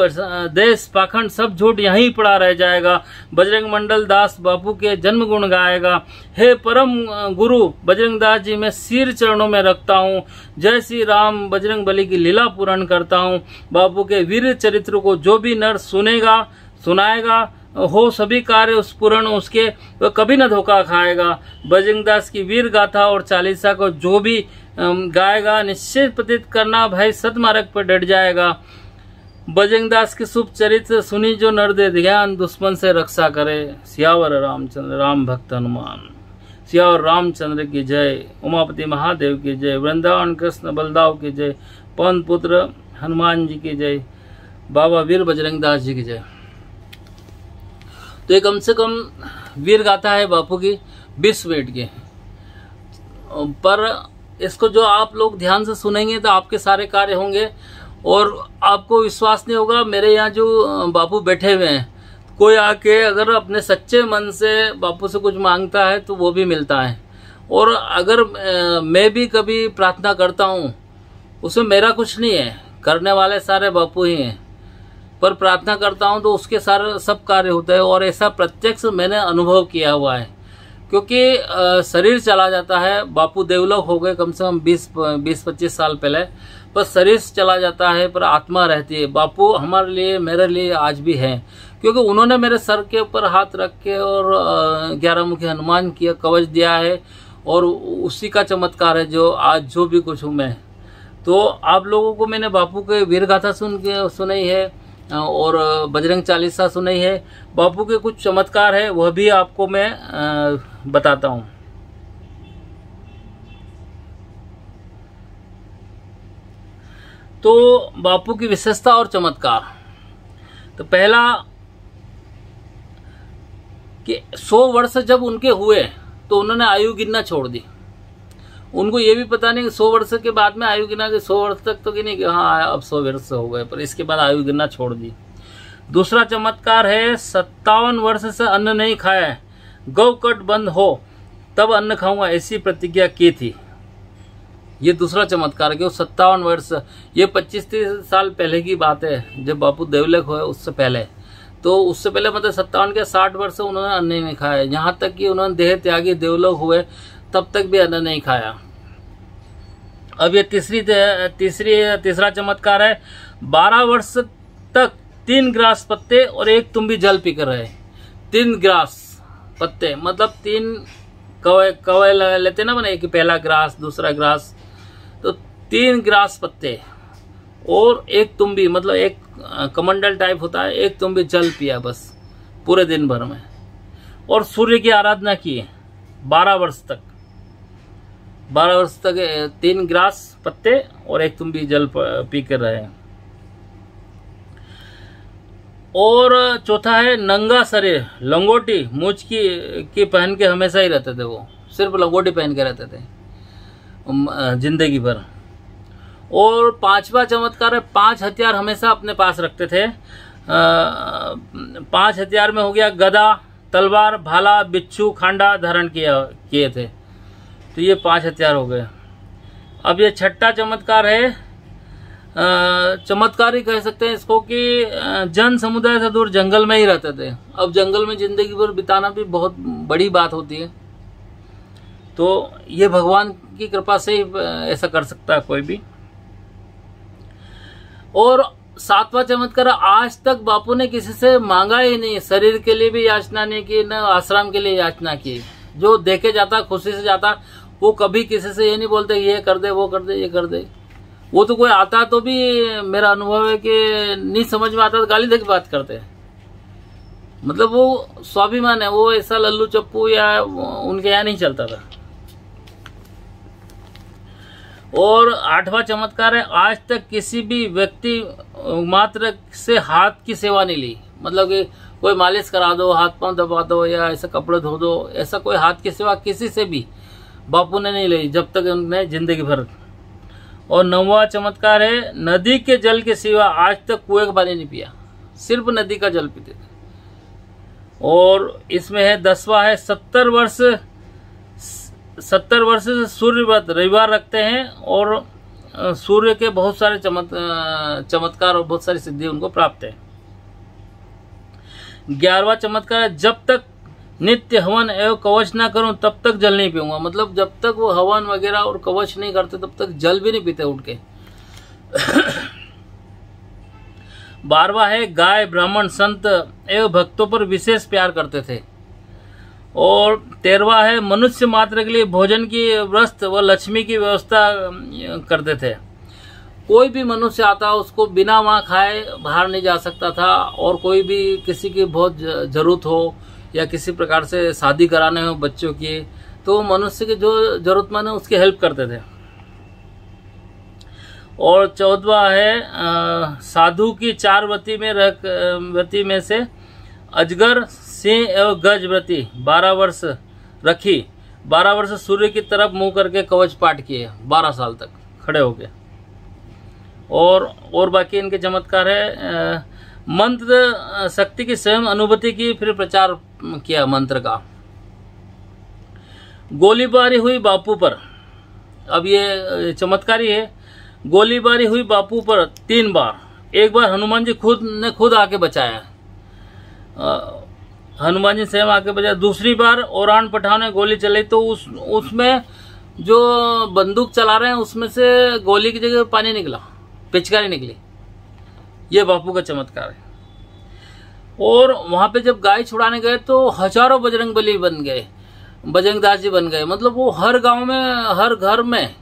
[SPEAKER 1] देश पाखंड सब झूठ यहीं पड़ा रह जाएगा, बजरंग मंडल दास बापू के जन्म गुण गाएगा। हे परम गुरु बजरंग दास जी मैं सिर चरणों में रखता हूँ, जय श्री राम बजरंग बली की लीला पूर्ण करता हूँ। बापू के वीर चरित्र को जो भी नर सुनाएगा हो सभी कार्य उस पूर्ण उसके, वह कभी न धोखा खाएगा। बजरंग दास की वीर गाथा और चालीसा को जो भी गाएगा, निश्चित प्रतीत करना भाई सतमार्ग पर डट जाएगा। बजरंग दास के शुभ चरित्र सुनी जो नर दे ध्यान, दुश्मन से रक्षा करे। सियावर रामचंद्र राम भक्त हनुमान। सियावर रामचंद्र की जय, उमापति महादेव की जय, वृंदावन कृष्ण बलदाव की जय, पवन पुत्र हनुमान जी की जय, बाबा वीर बजरंग दास जी की जय। तो ये कम से कम वीर गाथा है बापू की 20 मिनट की, पर इसको जो आप लोग ध्यान से सुनेंगे तो आपके सारे कार्य होंगे और आपको विश्वास नहीं होगा। मेरे यहाँ जो बापू बैठे हुए हैं, कोई आके अगर अपने सच्चे मन से बापू से कुछ मांगता है तो वो भी मिलता है। और अगर मैं भी कभी प्रार्थना करता हूँ उसमें मेरा कुछ नहीं है, करने वाले सारे बापू ही हैं, पर प्रार्थना करता हूँ तो उसके सारे सब कार्य होते हैं। और ऐसा प्रत्यक्ष मैंने अनुभव किया हुआ है, क्योंकि शरीर चला जाता है, बापू देवलोक हो गए कम से कम 20-25 साल पहले, पर शरीर चला जाता है पर आत्मा रहती है। बापू हमारे लिए मेरे लिए आज भी है, क्योंकि उन्होंने मेरे सर के ऊपर हाथ रख के और 11 मुखी हनुमान की कवच दिया है, और उसी का चमत्कार है जो आज जो भी कुछ हूँ मैं। तो आप लोगों को मैंने बापू के वीर गाथा सुनाई है और बजरंग चालीसा सुनाई है। बापू के कुछ चमत्कार है वह भी आपको मैं बताता हूँ। तो बापू की विशेषता और चमत्कार, तो पहला कि 100 वर्ष जब उनके हुए तो उन्होंने आयु गिनना छोड़ दी। उनको ये भी पता नहीं कि 100 वर्ष के बाद में आयु गिना, कि 100 वर्ष तक तो गिनी कि हाँ अब 100 वर्ष हो गए, पर इसके बाद आयु गिनना छोड़ दी। दूसरा चमत्कार है 57 वर्ष से अन्न नहीं खाया है, गौकट बंद हो तब अन्न खाऊंगा ऐसी प्रतिज्ञा की थी। ये दूसरा चमत्कार है कि 57 वर्ष, ये 25-30 साल पहले की बात है जब बापू देवलोक हुए, उससे पहले। तो उससे पहले मतलब 57 के 60 वर्ष उन्होंने अन्न नहीं खाया, यहाँ तक कि उन्होंने देह त्यागी देवलोक हुए तब तक भी अन्न नहीं खाया। अब ये तीसरा चमत्कार है 12 वर्ष तक 3 ग्रास पत्ते और 1 तुम्बी जल पीकर रहे। 3 ग्रास पत्ते मतलब 3 कवे लेते ना, मैंने एक पहला ग्रास दूसरा ग्रास, तो 3 ग्रास पत्ते और 1 तुम्बी मतलब एक कमंडल टाइप होता है, 1 तुम्बी जल पिया बस पूरे दिन भर में। और सूर्य की आराधना की 12 वर्ष तक 3 ग्रास पत्ते और 1 तुम्बी जल पी कर रहे। और चौथा है नंगा शरीर, लंगोटी मूछ की पहन के हमेशा ही रहते थे वो, सिर्फ लंगोटी पहन के रहते थे जिंदगी भर। और पांचवा चमत्कार है, 5 हथियार हमेशा अपने पास रखते थे। 5 हथियार में हो गया गदा, तलवार, भाला, बिच्छू, खांडा धारण किए थे। तो ये 5 हथियार हो गए। अब ये छठा चमत्कार है, चमत्कार ही कह सकते हैं इसको कि जन समुदाय से दूर जंगल में ही रहते थे। अब जंगल में जिंदगी भर बिताना भी बहुत बड़ी बात होती है, तो ये भगवान की कृपा से ही ऐसा कर सकता है कोई भी। और 7वां चमत्कार, आज तक बापू ने किसी से मांगा ही नहीं, शरीर के लिए भी याचना नहीं की, न आश्रम के लिए याचना की। जो देके जाता खुशी से जाता, वो कभी किसी से ये नहीं बोलते ये कर दे, वो कर दे, ये कर दे। वो तो कोई आता तो भी मेरा अनुभव है कि नहीं समझ में आता तो गाली दे के बात करते हैं। मतलब वो स्वाभिमान है, वो ऐसा लल्लू चप्पू या उनके यहाँ नहीं चलता था। और 8वां चमत्कार है, आज तक किसी भी व्यक्ति मात्र से हाथ की सेवा नहीं ली। मतलब कि कोई मालिश करा दो, हाथ पांव दबा दो या ऐसा कपड़े धो दो, ऐसा कोई हाथ की सेवा किसी से भी बापू ने नहीं ली जब तक उन्होंने जिंदगी भर। और 9वां चमत्कार है, नदी के जल के सिवा आज तक कुएं का पानी नहीं पिया, सिर्फ नदी का जल पीते थे। और इसमें है 10वां है, 70 वर्ष से सूर्य व्रत रविवार रखते हैं और सूर्य के बहुत सारे चमत्कार और बहुत सारी सिद्धि उनको प्राप्त है। 11वां चमत्कार है, जब तक नित्य हवन एवं कवच ना करूं तब तक जल नहीं पीऊंगा। मतलब जब तक वो हवन वगैरह और कवच नहीं करते तब तक जल भी नहीं पीते उठ के। 12वां है, गाय, ब्राह्मण, संत एवं भक्तों पर विशेष प्यार करते थे। और 13वां है, मनुष्य मात्र के लिए भोजन की वस्त्र व लक्ष्मी की व्यवस्था करते थे। कोई भी मनुष्य आता उसको बिना वहां खाए बाहर नहीं जा सकता था। और कोई भी किसी की बहुत जरूरत हो या किसी प्रकार से शादी कराने हो बच्चों की, तो मनुष्य की जो जरूरतमंद है उसकी हेल्प करते थे। और 14वां है, साधु की 4 व्रती में से अजगर, सिंह एवं गज व्रती 12 वर्ष रखी। 12 वर्ष सूर्य की तरफ मुंह करके कवच पाठ किए 12 साल तक खड़े होके। और बाकी इनके चमत्कार है, मंत्र शक्ति की स्वयं अनुभूति की, फिर प्रचार किया मंत्र का। गोलीबारी हुई बापू पर, अब ये चमत्कारी है। गोलीबारी हुई बापू पर 3 बार। एक बार हनुमान जी खुद आके बचाया, हनुमान जी स्वयं आके बचाया। दूसरी बार ओरान पठान ने गोली चलाई तो उसमें जो बंदूक चला रहे हैं उसमें से गोली की जगह पानी निकला, पिचकारी निकली। ये बापू का चमत्कार है। और वहां पे जब गाय छुड़ाने गए तो हजारों बजरंगबली बन गए, बजरंगदास जी बन गए। मतलब वो हर गांव में, हर घर में,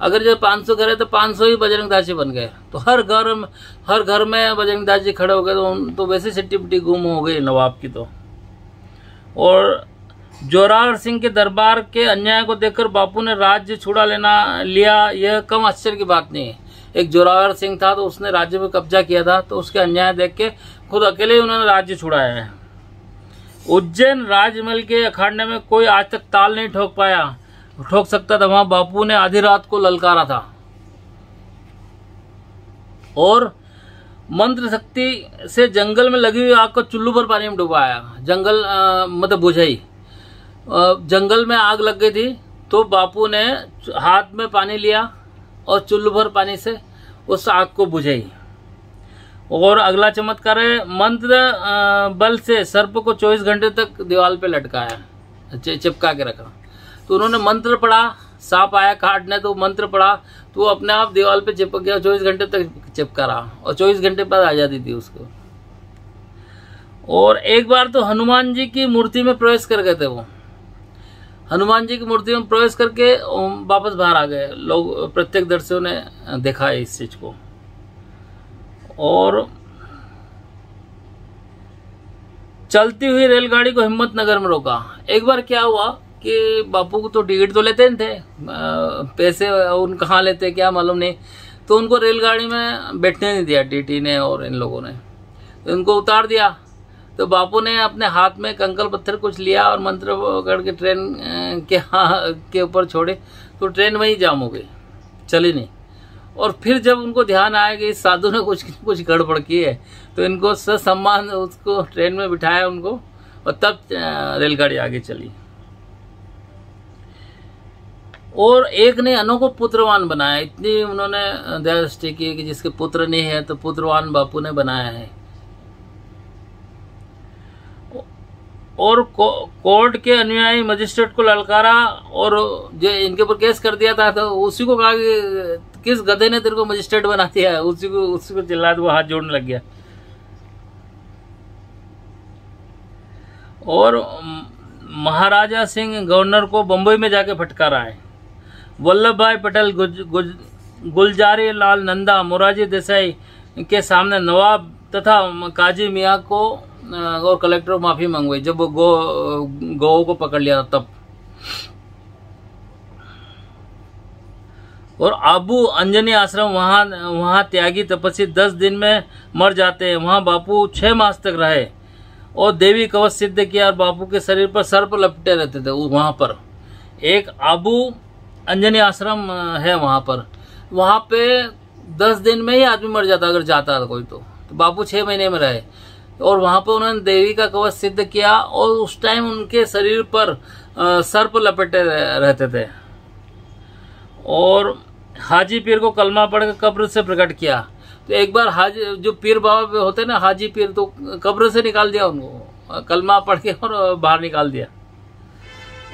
[SPEAKER 1] अगर जब 500 घर है तो 500 ही बजरंगदास जी बन गए। तो हर घर में बजरंगदास जी खड़े हो गए। तो वैसे सिट्टी पिट्टी गुम हो गई नवाब की तो। और जोरावर सिंह के दरबार के अन्याय को देखकर बापू ने राज्य छुड़ा लिया, यह कम आश्चर्य की बात नहीं है। एक जोरावर सिंह था तो उसने राज्य पे कब्जा किया था, तो उसके अन्याय देख के खुद अकेले ही उन्होंने राज्य छुड़ाया है। उज्जैन राजमहल के अखाड़ने में कोई आज तक ताल नहीं ठोक सकता था, वहां बापू ने आधी रात को ललकारा था। और मंत्र शक्ति से जंगल में लगी हुई आग को चुल्लू पर पानी में डुबाया। जंगल मतलब बुझाई, जंगल में आग लग गई थी तो बापू ने हाथ में पानी लिया और चुल्लू भर पानी से उस आग को बुझाई। और अगला चमत्कार है, मंत्र बल से सर्प को 24 घंटे तक दीवार पे लटकाया, चिपका के रखा। तो उन्होंने मंत्र पढ़ा, सांप आया काटने तो मंत्र पढ़ा तो वो अपने आप दीवार पे चिपक गया, 24 घंटे तक चिपका रहा और 24 घंटे बाद आ जाती थी उसको। और एक बार तो हनुमान जी की मूर्ति में प्रवेश कर गए थे वो, हनुमान जी की मूर्ति में प्रवेश करके वापस बाहर आ गए। लोग प्रत्यक्षदर्शियों ने देखा है इस चीज को। और चलती हुई रेलगाड़ी को हिम्मतनगर में रोका। एक बार क्या हुआ कि बापू को तो टिकट तो लेते नहीं थे, पैसे उन कहाँ लेते क्या मालूम नहीं, तो उनको रेलगाड़ी में बैठने नहीं दिया टीटी ने और इन लोगों ने, तो उनको उतार दिया। तो बापू ने अपने हाथ में कंकड़ पत्थर कुछ लिया और मंत्र पकड़ के ट्रेन के ऊपर छोड़े, तो ट्रेन वहीं जाम हो गई, चली नहीं। और फिर जब उनको ध्यान आया कि इस साधु ने कुछ गड़बड़ की है, तो इनको ससम्मान उसको ट्रेन में बिठाया उनको, और तब रेलगाड़ी आगे चली। और एक ने अनु को पुत्रवान बनाया, इतनी उन्होंने दया दृष्टि की कि जिसके पुत्र नहीं है तो पुत्रवान बापू ने बनाया है। और कोर्ट के अनुयायी मजिस्ट्रेट को ललकारा और जो इनके ऊपर केस कर दिया था, तो उसी को कहा कि किस गधे ने तेरे को मजिस्ट्रेट बना दिया है, उसी को चिल्ला वो हाथ जोड़ने लग गया। और महाराजा सिंह गवर्नर को बंबई में जाके फटकारा है। वल्लभ भाई पटेल, गुलजारी लाल नंदा, मोरारजी देसाई के सामने नवाब तथा काजी मियाँ को और कलेक्टर माफी मंगवाई जब गौ को पकड़ लिया तब। और आबू अंजनी आश्रम, वहाँ त्यागी तपस्वी 10 दिन में मर जाते हैं। वहाँ बापू 6 मास तक रहे और देवी कवच सिद्ध किया और बापू के शरीर पर सर्प लपटे रहते थे। वहाँ पर एक आबू अंजनी आश्रम है, वहाँ पे 10 दिन में ही आदमी मर जाता अगर जाता था कोई तो बापू 6 महीने में रहे। और वहाँ पे उन्होंने देवी का कवच सिद्ध किया और उस टाइम उनके शरीर पर सर्प लपेटे रहते थे। और हाजी पीर को कलमा पढ़कर कब्र से प्रकट किया। तो एक बार हाजी जो पीर बाबा होते हैं ना, हाजी पीर, तो कब्र से निकाल दिया उनको, कलमा पढ़ के और बाहर निकाल दिया।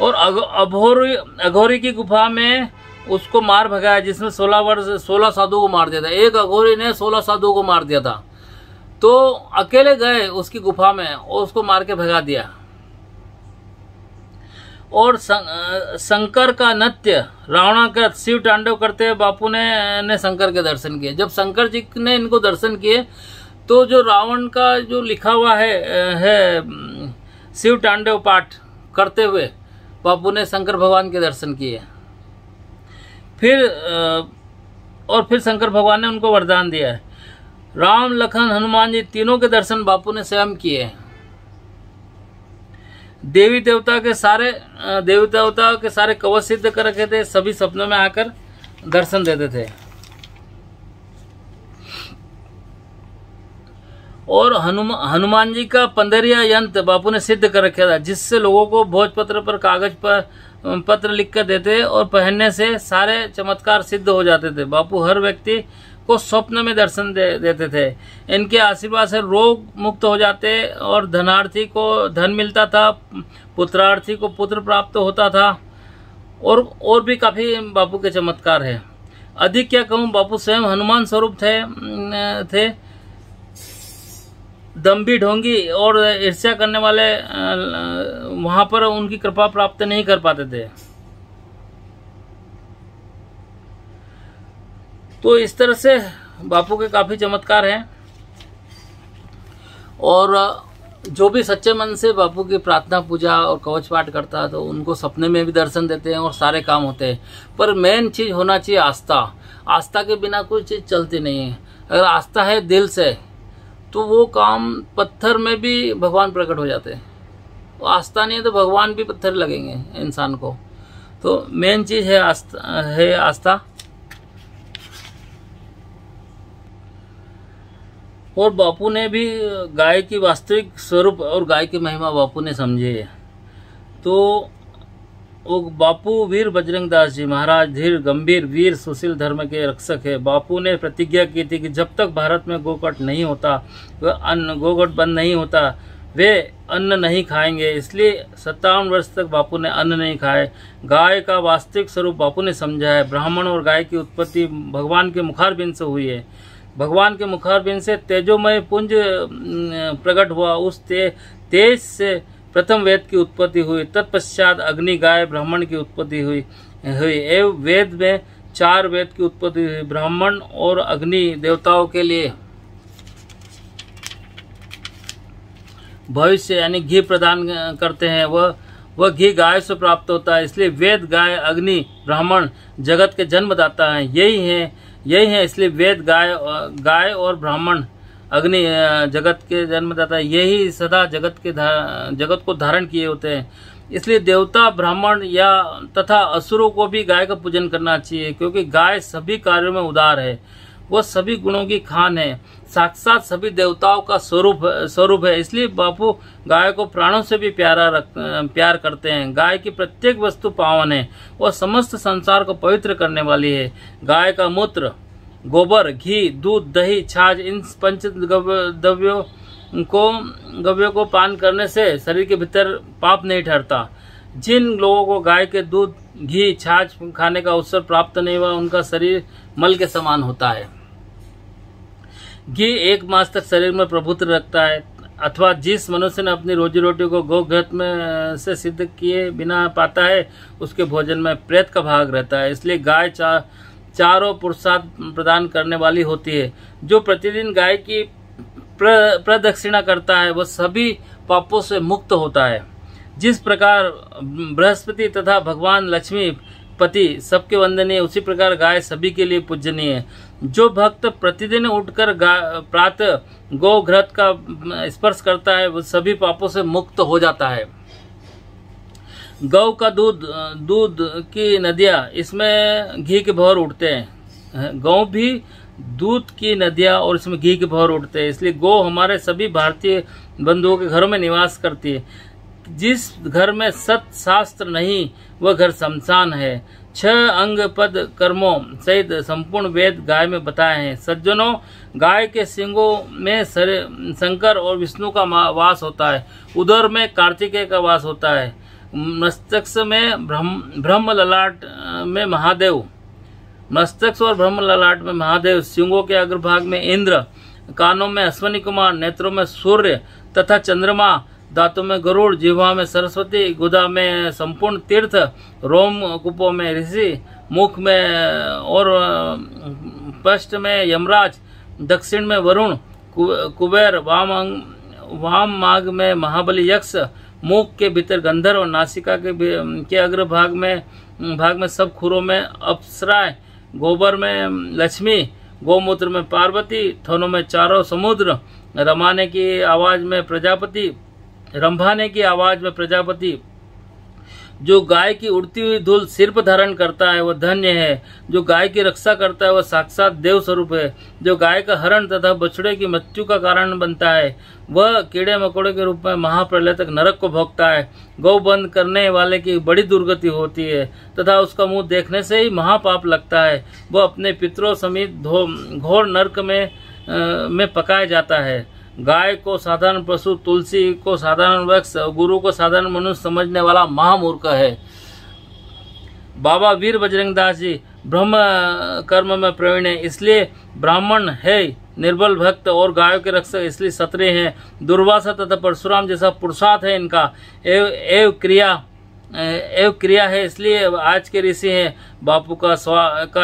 [SPEAKER 1] और अघोरी की गुफा में उसको मार भगाया, जिसमें 16 साधुओं को मार दिया था। एक अघोरी ने 16 साधुओं को मार दिया था, तो अकेले गए उसकी गुफा में और उसको मार के भगा दिया। और शंकर का नृत्य रावणाकृत शिव तांडव करते हुए बापू ने शंकर के दर्शन किए। जब शंकर जी ने इनको दर्शन किए, तो जो रावण का जो लिखा हुआ है शिव तांडव पाठ करते हुए बापू ने शंकर भगवान के दर्शन किए। फिर शंकर भगवान ने उनको वरदान दिया है। राम, लखन, हनुमान जी तीनों के दर्शन बापू ने स्वयं किए। देवी देवता के सारे कवच सिद्ध कर रखे थे, सभी सपनों में आकर दर्शन देते थे। और हनुमान जी का 15वां यंत्र बापू ने सिद्ध कर रखा था, जिससे लोगों को भोजपत्र पर कागज पर पत्र लिख कर देते और पहनने से सारे चमत्कार सिद्ध हो जाते थे। बापू हर व्यक्ति को स्वप्न में दर्शन देते थे। इनके आशीर्वाद से रोग मुक्त हो जाते और धनार्थी को धन मिलता था, पुत्रार्थी को पुत्र प्राप्त होता था। और भी काफी बापू के चमत्कार है। अधिक क्या कहूँ, बापू स्वयं हनुमान स्वरूप थे। दम्भी, ढोंगी और ईर्ष्या करने वाले वहां पर उनकी कृपा प्राप्त नहीं कर पाते थे। तो इस तरह से बापू के काफी चमत्कार हैं। और जो भी सच्चे मन से बापू की प्रार्थना, पूजा और कवच पाठ करता है, तो उनको सपने में भी दर्शन देते हैं और सारे काम होते हैं। पर मेन चीज होना चाहिए आस्था। आस्था के बिना कोई चीज चलती नहीं है। अगर आस्था है दिल से, तो वो काम पत्थर में भी भगवान प्रकट हो जाते हैं। तो आस्था नहीं है तो भगवान भी पत्थर लगेंगे इंसान को। तो मेन चीज है आस्था। और बापू ने भी गाय की वास्तविक स्वरूप और गाय की महिमा बापू ने समझे है। तो वो बापू वीर बजरंग दास जी महाराज धीर, गंभीर, वीर, सुशील धर्म के रक्षक है। बापू ने प्रतिज्ञा की थी कि जब तक भारत में गोकट नहीं होता, गोकट बंद नहीं होता, वे अन्न नहीं खाएंगे। इसलिए 57 वर्ष तक बापू ने अन्न नहीं खाए। गाय का वास्तविक स्वरूप बापू ने समझा है। ब्राह्मण और गाय की उत्पत्ति भगवान के मुखारबिंद से हुई है। भगवान के मुखारबिंद से तेजोमय पुंज प्रकट हुआ। उस तेज से प्रथम वेद की उत्पत्ति हुई। तत्पश्चात अग्नि, गाय, ब्राह्मण की उत्पत्ति हुई। एवं वेद में 4 वेद की उत्पत्ति हुई। ब्राह्मण और अग्नि देवताओं के लिए भविष्य यानी घी प्रदान करते हैं। वह घी गाय से प्राप्त होता है। इसलिए वेद, गाय, अग्नि, ब्राह्मण जगत के जन्मदाता हैं। यही है इसलिए वेद, गाय और ब्राह्मण अग्नि जगत के जन्मदाता, यही सदा जगत को धारण किए होते हैं। इसलिए देवता, ब्राह्मण या तथा असुरों को भी गाय का पूजन करना चाहिए, क्योंकि गाय सभी कार्यों में उदार है, वह सभी गुणों की खान है, साक्षात सभी देवताओं का स्वरूप है। इसलिए बापू गाय को प्राणों से भी प्यार करते हैं। गाय की प्रत्येक वस्तु पावन है, वह समस्त संसार को पवित्र करने वाली है। गाय का मूत्र, गोबर, घी, दूध, दही, छाछ, इन पंच गव्यों को पान करने से शरीर के भीतर पाप नहीं ठहरता। जिन लोगों को गाय के दूध, घी, छाछ खाने का अवसर प्राप्त नहीं हुआ, उनका शरीर मल के समान होता है। घी 1 मास तक शरीर में प्रभुत्व रखता है, अथवा जिस मनुष्य ने अपनी रोजी रोटी को गोघृत में से सिद्ध किए बिना पाता है, उसके भोजन में प्रेत का भाग रहता है। इसलिए गाय चारों पुरुषार्थ प्रदान करने वाली होती है। जो प्रतिदिन गाय की प्रदक्षिणा करता है, वह सभी पापों से मुक्त होता है। जिस प्रकार बृहस्पति तथा भगवान लक्ष्मी पति सबके वंदनीय, उसी प्रकार गाय सभी के लिए पूजनीय है। जो भक्त प्रतिदिन उठकर प्रातः गोघृत का स्पर्श करता है, वह सभी पापों से मुक्त हो जाता है। गौ का दूध की नदियाँ, इसमें घी के भौर उठते हैं। गौ भी दूध की नदियाँ और इसमें घी के भौर उठते हैं। इसलिए गौ हमारे सभी भारतीय बंधुओं के घरों में निवास करती है। जिस घर में सत शास्त्र नहीं, वह घर शमशान है। 6 अंग पद कर्मों सहित संपूर्ण वेद गाय में बताए हैं। सज्जनों, गाय के सिंगों में शंकर और विष्णु का वास होता है। उदर में कार्तिकेय का वास होता है। मस्तक में ब्रह्म ललाट में महादेव, मस्तक और ब्रह्म ललाट में महादेव, सिंगों के अग्रभाग में इंद्र, कानों में अश्वनी कुमार, नेत्रों में सूर्य तथा चंद्रमा, दांतों में गरुड़, जिह्वा में सरस्वती, गुदा में संपूर्ण तीर्थ, रोम कूपों में ऋषि, मुख में और पृष्ठ में यमराज, दक्षिण में वरुण, कुबेर, वाम मार्ग में महाबली यक्ष, मुख के भीतर गंधर्व और नासिका के अग्र भाग में सब खुरों में अप्सराएं, गोबर में लक्ष्मी, गोमूत्र में पार्वती, थनों में चारों समुद्र, रंभाने की आवाज में प्रजापति। जो गाय की उड़ती हुई धूल सिर पर धारण करता है, वह धन्य है। जो गाय की रक्षा करता है, वह साक्षात देव स्वरूप है। जो गाय का हरण तथा बछड़े की मृत्यु का कारण बनता है, वह कीड़े मकोड़े के रूप में महाप्रलय तक नरक को भोगता है। गौ बंद करने वाले की बड़ी दुर्गति होती है तथा उसका मुंह देखने से ही महापाप लगता है। वह अपने पितरों समेत घोर नरक में पकाया जाता है। गाय को साधारण पशु, तुलसी को साधारण वृक्ष, गुरु को साधारण मनुष्य समझने वाला महामूर्ख है। बाबा वीर बजरंग दास जी ब्रह्म कर्म में प्रवीण है, इसलिए ब्राह्मण है। निर्बल भक्त और गायों के रक्षक इसलिए क्षत्रिय हैं। दुर्वासा तथा परशुराम जैसा पुरुषार्थ है इनका। एव क्रिया है, इसलिए आज के ऋषि हैं। बापू का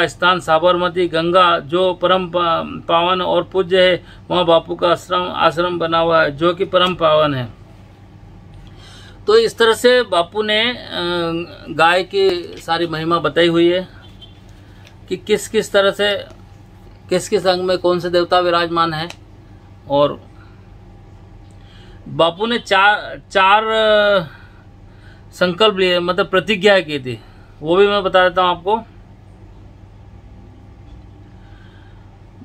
[SPEAKER 1] स्थान साबरमती गंगा, जो परम पावन और पूज्य है, वहाँ बापू का आश्रम बना हुआ है, जो कि परम पावन है। तो इस तरह से बापू ने गाय की सारी महिमा बताई हुई है कि किस किस तरह से किस किस अंग में कौन से देवता विराजमान है। और बापू ने चार संकल्प लिए, मतलब प्रतिज्ञा की थी, वो भी मैं बता देता हूं आपको।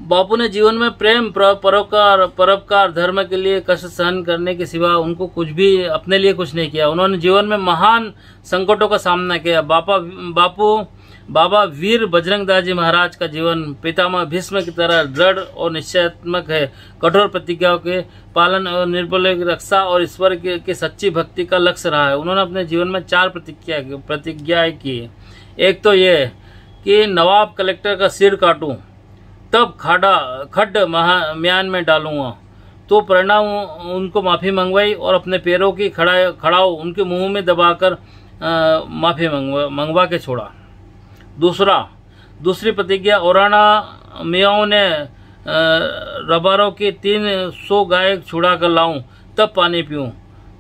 [SPEAKER 1] बापू ने जीवन में प्रेम, परोपकार, धर्म के लिए कष्ट सहन करने के सिवा उनको कुछ भी अपने लिए कुछ नहीं किया। उन्होंने जीवन में महान संकटों का सामना किया। बाबा वीर बजरंग दास जी महाराज का जीवन पितामह भीष्म की तरह दृढ़ और निश्चयात्मक है। कठोर प्रतिज्ञाओं के पालन और निर्बल की रक्षा और ईश्वर की सच्ची भक्ति का लक्ष्य रहा है। उन्होंने अपने जीवन में 4 प्रतिज्ञाएं की। एक तो ये कि नवाब कलेक्टर का सिर काटूं, तब खड्ड म्यान में डालूंगा। तो परिणाम उनको माफी मंगवाई और अपने पैरों की खड़ाऊ उनके मुंह में दबाकर माफी मंगवा के छोड़ा। दूसरी प्रतिज्ञा, ओराना मियाओं ने रबारों की 300 गाय छुड़ा कर लाऊं, तब पानी पीऊं।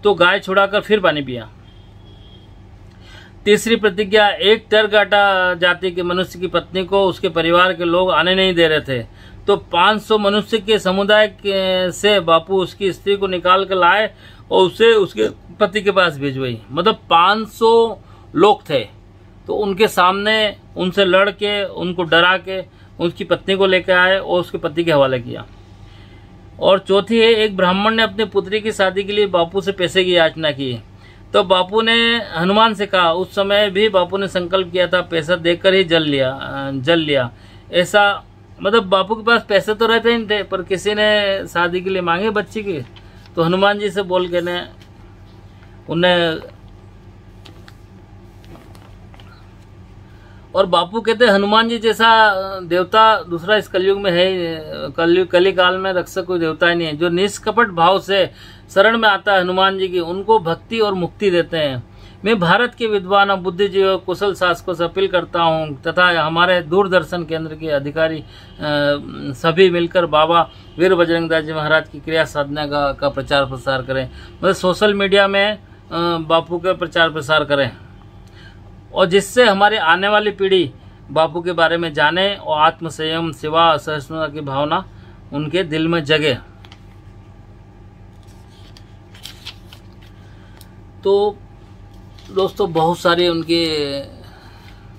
[SPEAKER 1] तो गाय छुड़ाकर फिर पानी पिया। तीसरी प्रतिज्ञा, एक टरगाटा जाति के मनुष्य की पत्नी को उसके परिवार के लोग आने नहीं दे रहे थे, तो 500 मनुष्य के समुदाय से बापू उसकी स्त्री को निकाल कर लाए और उसे उसके पति के पास भिजवाई। मतलब 500 लोग थे, तो उनके सामने उनसे लड़ के, उनको डरा के उसकी पत्नी को लेकर आए और उसके पति के हवाले किया। और चौथी है, एक ब्राह्मण ने अपनी पुत्री की शादी के लिए बापू से पैसे की याचना की, तो बापू ने हनुमान से कहा, उस समय भी बापू ने संकल्प किया था पैसा देकर ही जल लिया। ऐसा मतलब बापू के पास पैसे तो रहते ही थे, पर किसी ने शादी के लिए मांगे बच्ची की, तो हनुमान जी से बोल के ने उन्हें। और बापू कहते हनुमान जी जैसा देवता दूसरा इस कलयुग में है, कली काल में रक्षक कोई देवता ही नहीं है। जो निष्कपट भाव से शरण में आता है हनुमान जी की, उनको भक्ति और मुक्ति देते हैं। मैं भारत के विद्वान और बुद्धिजीवी कुशल शासकों से अपील करता हूँ तथा हमारे दूरदर्शन केंद्र के अधिकारी सभी मिलकर बाबा वीर बजरंग दास जी महाराज की क्रिया साधना का प्रचार प्रसार करें। मतलब सोशल मीडिया में बापू का प्रचार प्रसार करें, और जिससे हमारी आने वाली पीढ़ी बापू के बारे में जाने और आत्म संयम, सेवा, असहिष्णुता की भावना उनके दिल में जगे। तो दोस्तों, बहुत सारी उनकी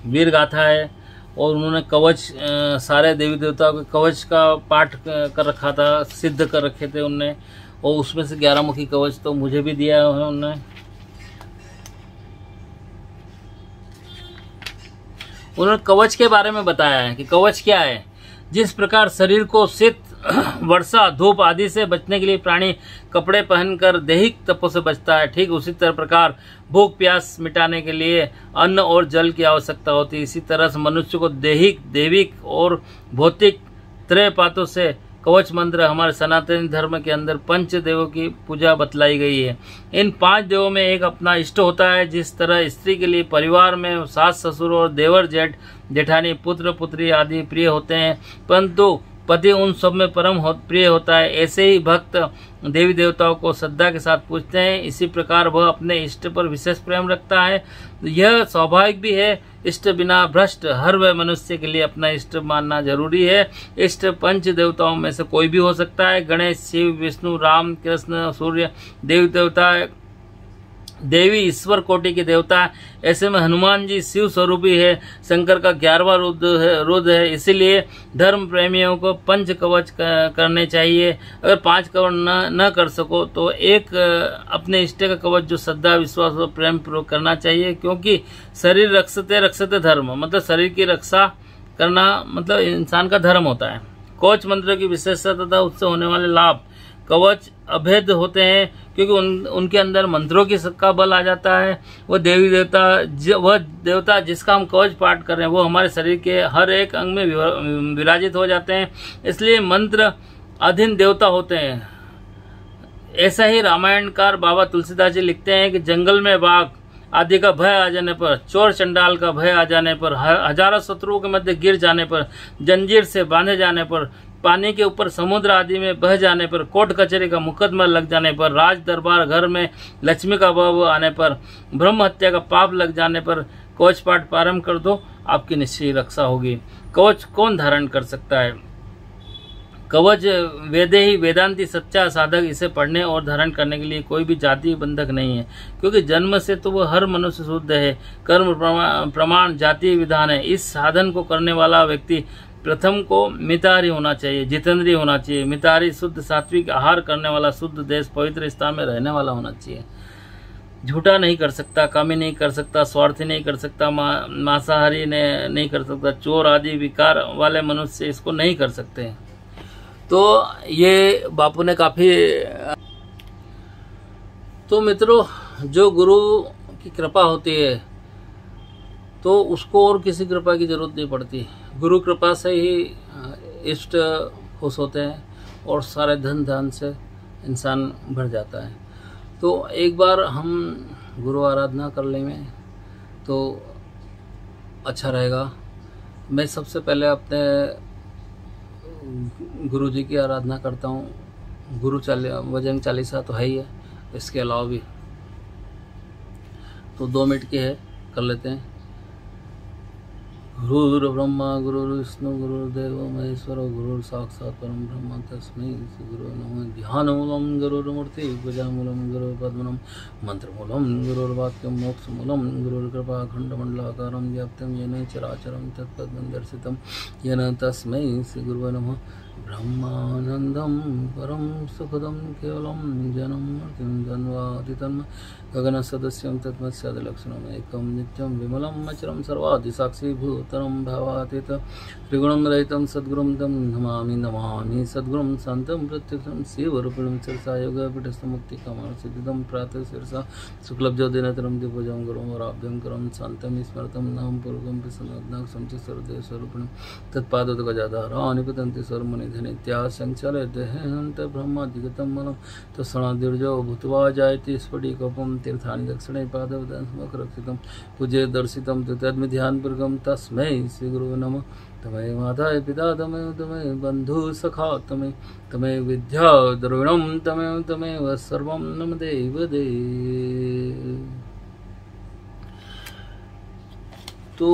[SPEAKER 1] वीर गाथा है, और उन्होंने कवच, सारे देवी देवताओं के कवच का पाठ कर रखा था, सिद्ध कर रखे थे उनने, और उसमें से 11 मुखी कवच तो मुझे भी दिया है उन्होंने। उन्होंने कवच के बारे में बताया है कि कवच क्या है। जिस प्रकार शरीर को शीत, वर्षा, धूप आदि से बचने के लिए प्राणी कपड़े पहनकर दैहिक तपों से बचता है, ठीक उसी तरह प्रकार भूख प्यास मिटाने के लिए अन्न और जल की आवश्यकता होती है। इसी तरह से मनुष्य को दैहिक, दैविक और भौतिक त्रय पातों से कवच मंत्र हमारे सनातन धर्म के अंदर 5 देवों की पूजा बतलाई गई है। इन 5 देवों में एक अपना इष्ट होता है। जिस तरह स्त्री के लिए परिवार में सास ससुर और देवर जेठ जेठानी, पुत्र पुत्री आदि प्रिय होते हैं, परंतु पति उन सब में परम प्रिय होता है, ऐसे ही भक्त देवी देवताओं को श्रद्धा के साथ पूजते हैं। इसी प्रकार वह अपने इष्ट पर विशेष प्रेम रखता है। यह स्वाभाविक भी है। इष्ट बिना भ्रष्ट हर वह मनुष्य के लिए अपना इष्ट मानना जरूरी है। इष्ट 5 देवताओं में से कोई भी हो सकता है। गणेश, शिव, विष्णु, राम, कृष्ण, सूर्य देवी देवता, देवी ईश्वर कोटि के देवता। ऐसे में हनुमान जी शिव स्वरूपी है, शंकर का 11वां रुद्र है। इसीलिए धर्म प्रेमियों को 5 कवच करने चाहिए। अगर 5 कवच न कर सको तो एक अपने इष्ट का कवच जो श्रद्धा, विश्वास और प्रेम पूर्वक करना चाहिए, क्योंकि शरीर रक्षते रक्षते धर्म, मतलब शरीर की रक्षा करना मतलब इंसान का धर्म होता है। कवच मंत्र की विशेषता तथा उससे होने वाले लाभ। कवच अभेद होते हैं क्योंकि उनके अंदर मंत्रों की का बल आ जाता है। वह देवी देवता, वह देवता जिसका हम कवच पाठ कर रहे हैं, वो हमारे शरीर के हर एक अंग में विराजित हो जाते हैं, इसलिए मंत्र अधीन देवता होते हैं। ऐसा ही रामायणकार बाबा तुलसीदास जी लिखते हैं कि जंगल में बाघ आदि का भय आ जाने पर, चोर चंडाल का भय आ जाने पर, हजारों शत्रुओं के मध्य गिर जाने पर, जंजीर से बांधे जाने पर, पानी के ऊपर समुद्र आदि में बह जाने पर, कोर्ट कचहरी का मुकदमा लग जाने पर, राज दरबार घर में लक्ष्मी का अभाव आने पर, ब्रह्म हत्या का पाप लग जाने पर कवच पाठ प्रारंभ कर दो, आपकी निश्चय रक्षा होगी। कवच कौन धारण कर सकता है? कवच वेदे ही वेदांती सच्चा साधक इसे पढ़ने और धारण करने के लिए कोई भी जाति बंधक नहीं है, क्योंकि जन्म से तो वह हर मनुष्य शुद्ध है। कर्म प्रमाण जाति विधान है। इस साधन को करने वाला व्यक्ति प्रथम को मिताहारी होना चाहिए, जितेंद्रिय होना चाहिए। मिताहारी शुद्ध सात्विक आहार करने वाला, शुद्ध देश पवित्र स्थान में रहने वाला होना चाहिए। झूठा नहीं कर सकता, कामी नहीं कर सकता, स्वार्थी नहीं कर सकता, मांसाहारी नहीं कर सकता, चोर आदि विकार वाले मनुष्य इसको नहीं कर सकते। तो ये बापू ने काफी। तो मित्रों, जो गुरु की कृपा होती है तो उसको और किसी कृपा की जरूरत नहीं पड़ती। गुरु कृपा से ही इष्ट खुश होते हैं और सारे धन धान से इंसान भर जाता है। तो एक बार हम गुरु आराधना कर लेंगे तो अच्छा रहेगा। मैं सबसे पहले अपने गुरु जी की आराधना करता हूँ। गुरु बजरंग चालीसा तो है ही है, इसके अलावा भी तो 2 मिनट की है, कर लेते हैं। गुरुर्ब्रह्मा गुरुर्विष्णु गुरुर्देव महेश्वर गुरुर्साक्षात् परम ब्रह्म तस्मै श्री गुरुवे नमः। ध्यानमूलं गुरुर्मूर्ति पूजामूलं गुरुर्पद्मनं मंत्रमूलं गुरुर्वाक्यं मोक्षमूलं गुरुर्कृपा खण्डमण्डलाकारं व्याप्तं येन चराचरं तत्पदं दर्शितं येन तस्मै श्री गुरुवे नमः। ब्रह्मानन्दं परं सुखदं केवलं जनं मृत्युं जन्वादितन्म गगनसदस्यं तत्मत्स्यादिलक्षणम् एकं नित्यं विमलं अचरं सर्वादिसाक्षी भूतरं भावातीत त्रिगुणं रहितं सद्गुरुं तं नमामि नमामि सद्गुरुं शान्तं प्रत्यक्षं शिवरूपिणं शिरसा योगपीठस्थमुक्तिकामसिद्धिदं प्रातः शिरसा शुक्लब्जोदिनतरं दिव्यजं गुरुं वराभ्यं करं शान्तं स्मृतं नाम पूर्वं प्रसन्नात्मकं च सर्वदेवस्वरूपिणं तत्पादोदगजाधाराणि पतन्ति सर्वमुनिधनित्या संचलयन्त ब्रह्मादिगतं मलं तत्सणादिर्जो भूत्वा जायते स्फटिकपं तीर्थानि दक्षिणे पादवदंसमकरक्षितं पूज्य दर्शितं तद्मिध्यानपूर्वकं तस्मै श्रीगुरुवे नमः। तमेव माताय पिता तमेव बन्धु सखा तमेव विद्या द्रविणं तमेव सर्वं नम देव दे। तो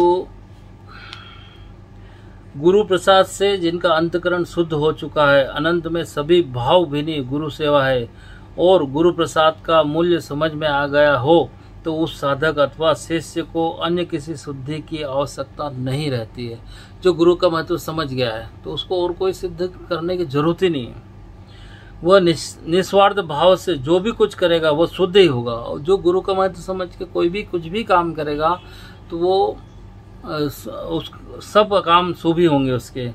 [SPEAKER 1] गुरु प्रसाद से जिनका अंतकरण शुद्ध हो चुका है, अनंत में सभी भाव भिनी गुरु सेवा है और गुरु प्रसाद का मूल्य समझ में आ गया हो, तो उस साधक अथवा शिष्य को अन्य किसी शुद्धि की आवश्यकता नहीं रहती है। जो गुरु का महत्व समझ गया है तो उसको और कोई सिद्ध करने की जरूरत ही नहीं है। वह निस्वार्थ भाव से जो भी कुछ करेगा वो शुद्ध ही होगा। और जो गुरु का महत्व समझ के कोई भी कुछ भी काम करेगा तो वो सब काम शुभ ही होंगे उसके।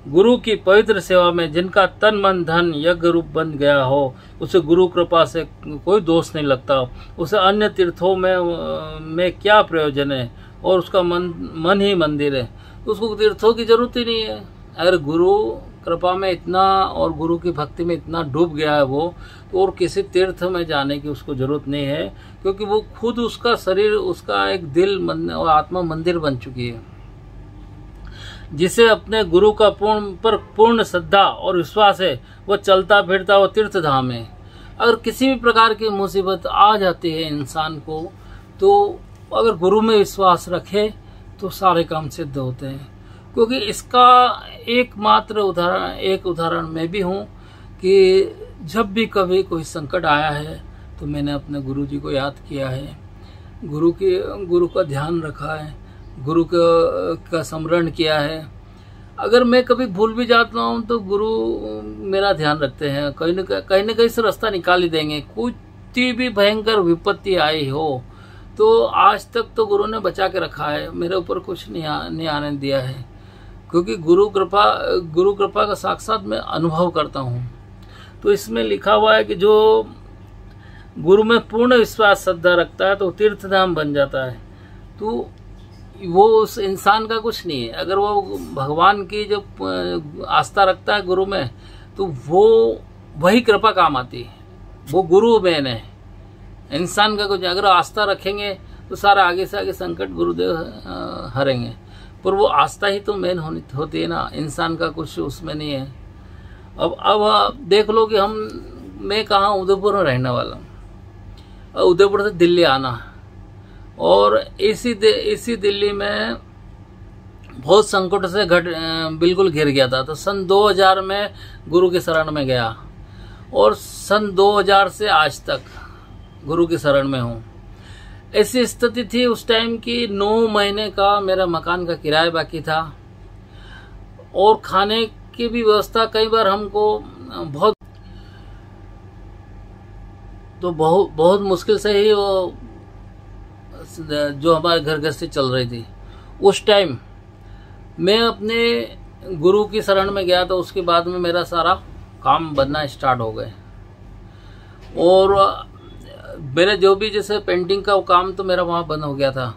[SPEAKER 1] गुरु की पवित्र सेवा में जिनका तन मन धन यज्ञ रूप बन गया हो, उसे गुरु कृपा से कोई दोष नहीं लगता। उसे अन्य तीर्थों में क्या प्रयोजन है, और उसका मन ही मंदिर है, तो उसको तीर्थों की जरूरत ही नहीं है। अगर गुरु कृपा में इतना और गुरु की भक्ति में इतना डूब गया है वो, तो और किसी तीर्थ में जाने की उसको जरूरत नहीं है, क्योंकि वो खुद उसका शरीर, उसका एक दिल मन और आत्मा मंदिर बन चुकी है। जिसे अपने गुरु का पूर्ण श्रद्धा और विश्वास है, वह चलता फिरता वो तीर्थ धाम है। अगर किसी भी प्रकार की मुसीबत आ जाती है इंसान को, तो अगर गुरु में विश्वास रखे तो सारे काम सिद्ध होते हैं। क्योंकि इसका एकमात्र उदाहरण मैं भी हूँ कि जब भी कभी कोई संकट आया है तो मैंने अपने गुरु जी को याद किया है, गुरु का ध्यान रखा है, गुरु का स्मरण किया है। अगर मैं कभी भूल भी जाता हूँ तो गुरु मेरा ध्यान रखते हैं, कहीं न कहीं से रास्ता निकाल ही देंगे। कोई भी भयंकर विपत्ति आई हो तो आज तक तो गुरु ने बचा के रखा है, मेरे ऊपर कुछ नहीं आने दिया है। क्योंकि गुरु कृपा का साक्षात मैं अनुभव करता हूँ। तो इसमें लिखा हुआ है कि जो गुरु में पूर्ण विश्वास श्रद्धा रखता है तो तीर्थ धाम बन जाता है। तो वो उस इंसान का कुछ नहीं है। अगर वो भगवान की जो आस्था रखता है गुरु में, तो वो वही कृपा काम आती है। वो गुरु मेन है, इंसान का कुछ। अगर आस्था रखेंगे तो सारा आगे से आगे संकट गुरुदेव हरेंगे, पर वो आस्था ही तो मेन होती है ना, इंसान का कुछ उसमें नहीं है। अब देख लो कि मैं कहाँ उदयपुर में रहने वाला हूँ, उदयपुर से दिल्ली आना, और इसी दिल्ली में बहुत संकट से बिल्कुल घिर गया था। तो सन 2000 में गुरु के शरण में गया, और सन 2000 से आज तक गुरु की शरण में हूँ। ऐसी स्थिति थी उस टाइम की, 9 महीने का मेरा मकान का किराया बाकी था, और खाने की भी व्यवस्था कई बार हमको बहुत मुश्किल से ही वो जो हमारे घर गृहस्थी चल रही थी। उस टाइम मैं अपने गुरु की शरण में गया, तो उसके बाद में मेरा सारा काम बनना स्टार्ट हो गए। और मेरे जो भी जैसे पेंटिंग का वो काम तो मेरा वहाँ बंद हो गया था।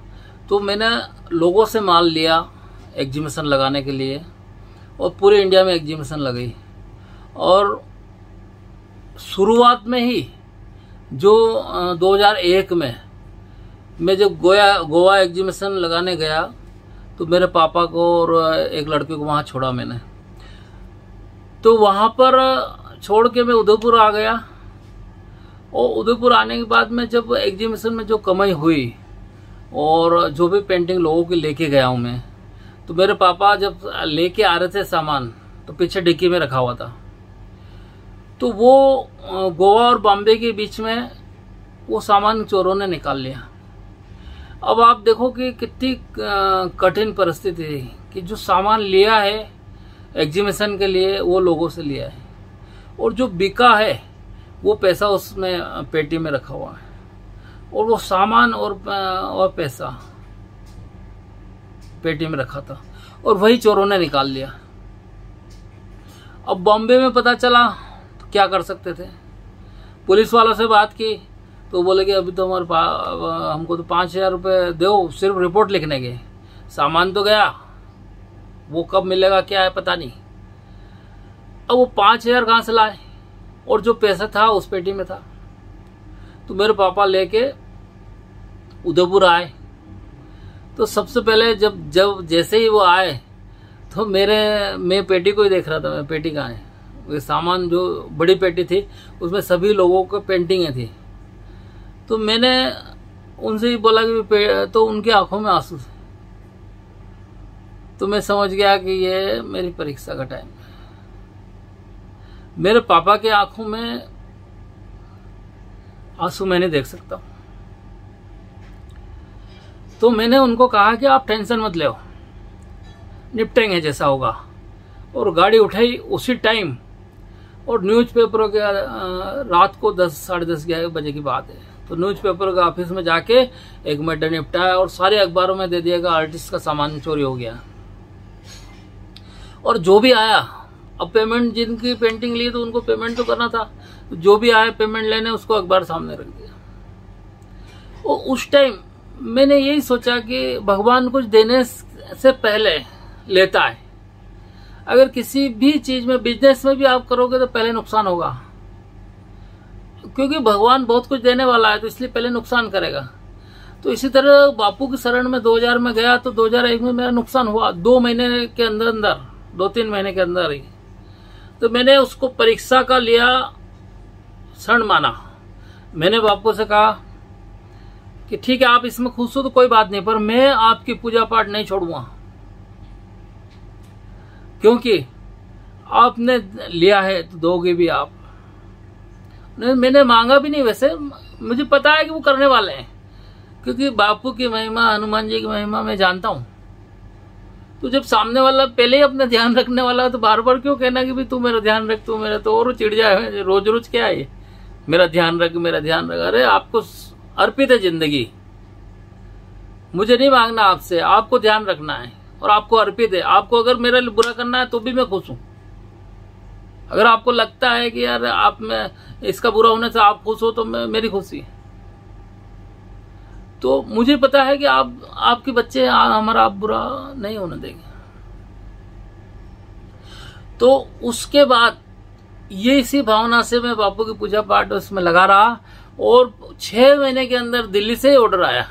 [SPEAKER 1] तो मैंने लोगों से माल लिया एग्जीबिशन लगाने के लिए, और पूरे इंडिया में एग्जीबिशन लगी। और शुरुआत में ही जो 2001 में मैं जब गोवा एग्जीबिशन लगाने गया, तो मेरे पापा को और एक लड़के को वहाँ छोड़ा मैंने। तो वहाँ पर छोड़ के मैं उदयपुर आ गया, और उदयपुर आने के बाद में जब एग्जीबिशन में जो कमाई हुई और जो भी पेंटिंग लोगों की लेके गया हूँ मैं, तो मेरे पापा जब लेके आ रहे थे सामान तो पीछे डिक्की में रखा हुआ था। तो वो गोवा और बॉम्बे के बीच में वो सामान चोरों ने निकाल लिया। अब आप देखो कि कितनी कठिन परिस्थिति थी कि जो सामान लिया है एग्जीबिशन के लिए वो लोगों से लिया है, और जो बिका है वो पैसा उसमें पेटी में रखा हुआ है, और वो सामान और पैसा पेटी में रखा था, और वही चोरों ने निकाल लिया। अब बॉम्बे में पता चला तो क्या कर सकते थे। पुलिस वालों से बात की तो बोले कि अभी तो हमको तो 5,000 रुपये दो सिर्फ रिपोर्ट लिखने के, सामान तो गया, वो कब मिलेगा क्या है पता नहीं। अब वो 5,000 कहाँ से लाए, और जो पैसा था उस पेटी में था। तो मेरे पापा लेके उदयपुर आए। तो सबसे पहले जब जैसे ही वो आए तो मैं पेटी को ही देख रहा था, मैं पेटी कहाँ है। वो सामान जो बड़ी पेटी थी उसमें सभी लोगों को पेंटिंगें थी। तो मैंने उनसे ही बोला कि तो उनकी आंखों में आंसू थे। तो मैं समझ गया कि ये मेरी परीक्षा का टाइम है। मेरे पापा के आंखों में आंसू मैं नहीं देख सकता। तो मैंने उनको कहा कि आप टेंशन मत लो, निपटेंगे जैसा होगा। और गाड़ी उठाई उसी टाइम, और न्यूज़पेपर के रात को 10 साढ़े 10 11 बजे की बात है। तो न्यूज़पेपर के ऑफिस में जाके एक मैटर निपटाया और सारे अखबारों में दे दिया कि आर्टिस्ट का सामान चोरी हो गया। और जो भी आया, अब पेमेंट जिनकी पेंटिंग ली तो उनको पेमेंट तो करना था, जो भी आया पेमेंट लेने उसको अखबार सामने रख दिया। और उस टाइम मैंने यही सोचा कि भगवान कुछ देने से पहले लेता है। अगर किसी भी चीज में, बिजनेस में भी आप करोगे तो पहले नुकसान होगा, क्योंकि भगवान बहुत कुछ देने वाला है, तो इसलिए पहले नुकसान करेगा। तो इसी तरह बापू की शरण में 2000 में गया तो 2001 में मेरा नुकसान हुआ 2 महीने के अंदर 2-3 महीने के अंदर ही। तो मैंने उसको परीक्षा का लिया, क्षण माना। मैंने बापू से कहा कि ठीक है आप इसमें खुश हो तो कोई बात नहीं, पर मैं आपकी पूजा पाठ नहीं छोड़ूंगा, क्योंकि आपने लिया है तो दोगे भी आप। मैंने मांगा भी नहीं, वैसे मुझे पता है कि वो करने वाले हैं, क्योंकि बापू की महिमा, हनुमान जी की महिमा मैं जानता हूं। तो जब सामने वाला पहले ही अपना ध्यान रखने वाला तो बार बार क्यों कहना कि भी तू मेरा ध्यान रख, तू मेरा, तो और चिढ़ जाए रोज रोज क्या है मेरा ध्यान रख, मेरा ध्यान रख। अरे आपको अर्पित है जिंदगी, मुझे नहीं मांगना आपसे, आपको ध्यान रखना है और आपको अर्पित है। आपको अगर मेरा बुरा करना है तो भी मैं खुश हूं। अगर आपको लगता है कि यार आप में इसका बुरा होने से आप खुश हो तो मेरी खुशी है। तो मुझे पता है कि आपके बच्चे हमारा आप बुरा नहीं होने देंगे। तो उसके बाद ये इसी भावना से मैं बापू की पूजा पाठ उसमें लगा रहा, और 6 महीने के अंदर दिल्ली से ऑर्डर आया।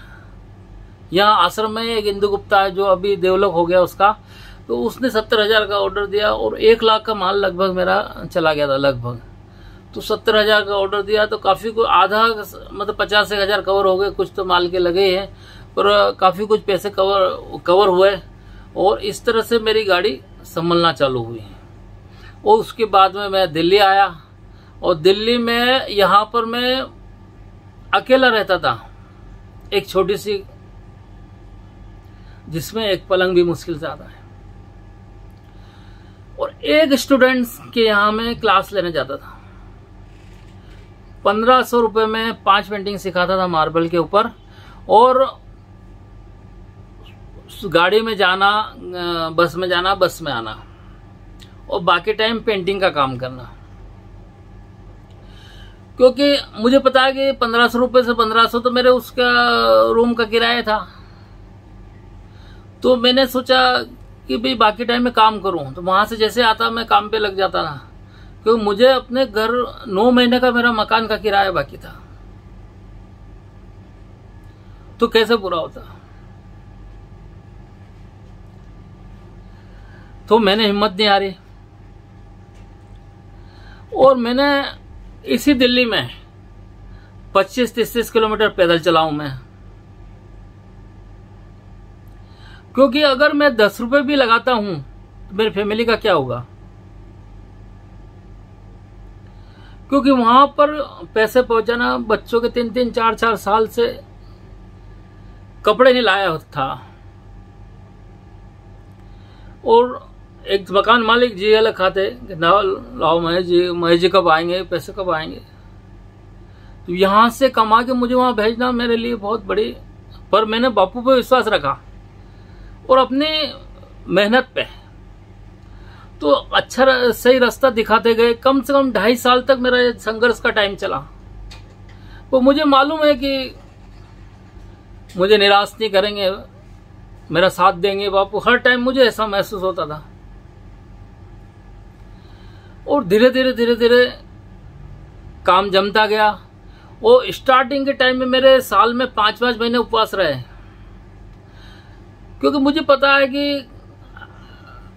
[SPEAKER 1] यहाँ आश्रम में एक इंदु गुप्ता है जो अभी डेवलप हो गया उसका, तो उसने 70,000 का ऑर्डर दिया और 1 लाख का माल लगभग मेरा चला गया था लगभग। तो 70,000 का ऑर्डर दिया तो काफी कुछ, आधा मतलब 50,000 कवर हो गए, कुछ तो माल के लगे हैं, पर काफी कुछ पैसे कवर हुए। और इस तरह से मेरी गाड़ी संभलना चालू हुई। और उसके बाद में मैं दिल्ली आया, और दिल्ली में यहाँ पर मैं अकेला रहता था, एक छोटी सी, जिसमें एक पलंग भी मुश्किल से आता है। और एक स्टूडेंट्स के यहाँ में क्लास लेने जाता था। 1500 रुपए में 5 पेंटिंग सिखाता था मार्बल के ऊपर, और गाड़ी में जाना, बस में जाना, बस में आना, और बाकी टाइम पेंटिंग का काम करना। क्योंकि मुझे पता है कि 1500 रुपए से 1500 तो मेरे उसका रूम का किराया था। तो मैंने सोचा कि भाई बाकी टाइम में काम करूं, तो वहां से जैसे आता मैं काम पे लग जाता था, क्योंकि मुझे अपने घर 9 महीने का मेरा मकान का किराया बाकी था। तो कैसे पूरा होता। तो मैंने हिम्मत नहीं हारी, और मैंने इसी दिल्ली में 25-30 किलोमीटर पैदल चला हूं मैं। क्योंकि अगर मैं 10 रुपए भी लगाता हूं तो मेरी फैमिली का क्या होगा, क्योंकि वहां पर पैसे पहुंचाना, बच्चों के 3-3, 4-4 साल से कपड़े नहीं लाया था, और एक मकान मालिक जी अलग खाते कि ना लाओ महेश जी कब आएंगे, पैसे कब आएंगे। तो यहां से कमा के मुझे वहां भेजना मेरे लिए बहुत बड़ी, पर मैंने बापू पे विश्वास रखा और अपनी मेहनत पे, तो अच्छा सही रास्ता दिखाते गए। कम से कम 2.5 साल तक मेरा संघर्ष का टाइम चला। वो मुझे मालूम है कि मुझे निराश नहीं करेंगे, मेरा साथ देंगे बापू, हर टाइम मुझे ऐसा महसूस होता था। और धीरे धीरे काम जमता गया। वो स्टार्टिंग के टाइम में मेरे साल में 5-5 महीने उपवास रहे, क्योंकि मुझे पता है कि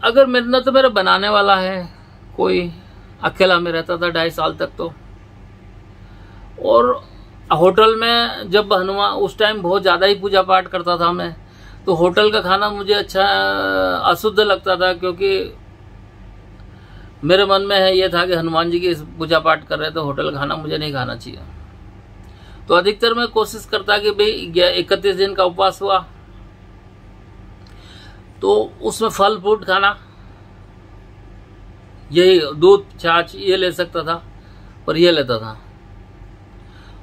[SPEAKER 1] अगर मेरे न तो मेरा बनाने वाला है कोई, अकेला में रहता था 2.5 साल तक तो। और होटल में जब हनुमान, उस टाइम बहुत ज़्यादा ही पूजा पाठ करता था मैं, तो होटल का खाना मुझे अच्छा अशुद्ध लगता था, क्योंकि मेरे मन में है ये था कि हनुमान जी की पूजा पाठ कर रहे तो होटल का खाना मुझे नहीं खाना चाहिए। तो अधिकतर मैं कोशिश करता कि भाई 31 दिन का उपवास हुआ तो उसमें फल फ्रूट खाना, यही दूध छाछ ये ले सकता था, पर ये लेता था।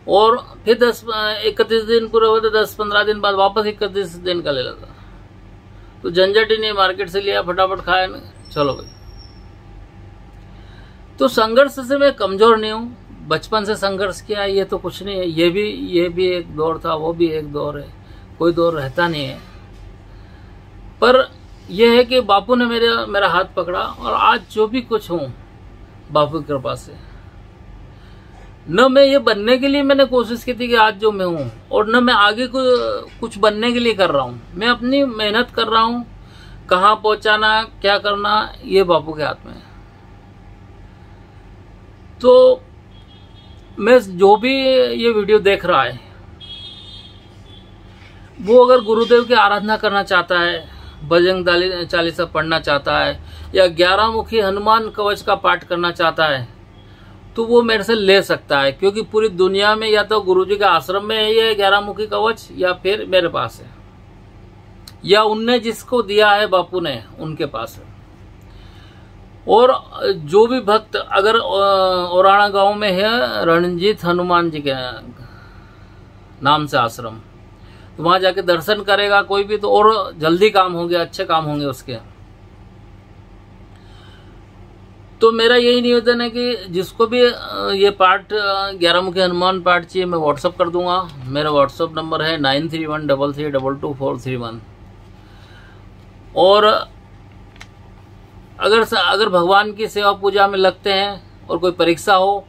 [SPEAKER 1] और फिर 31 दिन पूरे होते 10-15 दिन बाद वापस 31 दिन का ले लेता। तो झंझट ही नहीं, मार्केट से लिया फटाफट खाया, चलो भाई। तो संघर्ष से मैं कमजोर नहीं हूँ, बचपन से संघर्ष किया, ये तो कुछ नहीं है। ये भी एक दौर था, वो भी एक दौर है, कोई दौर रहता नहीं है। पर यह है कि बापू ने मेरा हाथ पकड़ा, और आज जो भी कुछ हूँ बापू की कृपा से। न मैं ये बनने के लिए मैंने कोशिश की थी कि आज जो मैं हूँ, और न मैं आगे कुछ बनने के लिए कर रहा हूँ। मैं अपनी मेहनत कर रहा हूँ, कहाँ पहुँचाना क्या करना ये बापू के हाथ में है। तो मैं जो भी ये वीडियो देख रहा है, वो अगर गुरुदेव की आराधना करना चाहता है, बजरंग चालीसा पढ़ना चाहता है, या 11 मुखी हनुमान कवच का पाठ करना चाहता है, तो वो मेरे से ले सकता है। क्योंकि पूरी दुनिया में या तो गुरुजी के आश्रम में है ये 11 मुखी कवच, या फिर मेरे पास है, या उनने जिसको दिया है बापू ने उनके पास है। और जो भी भक्त अगर औराणा गांव में है रणजीत हनुमान जी के नाम से आश्रम, तो वहां जाके दर्शन करेगा कोई भी, तो और जल्दी काम होंगे, अच्छे काम होंगे उसके। तो मेरा यही निवेदन है कि जिसको भी ये पाठ 11 मुखी हनुमान पाठ चाहिए, मैं व्हाट्सअप कर दूंगा। मेरा व्हाट्सअप नंबर है 9313322431। और अगर भगवान की सेवा पूजा में लगते हैं और कोई परीक्षा हो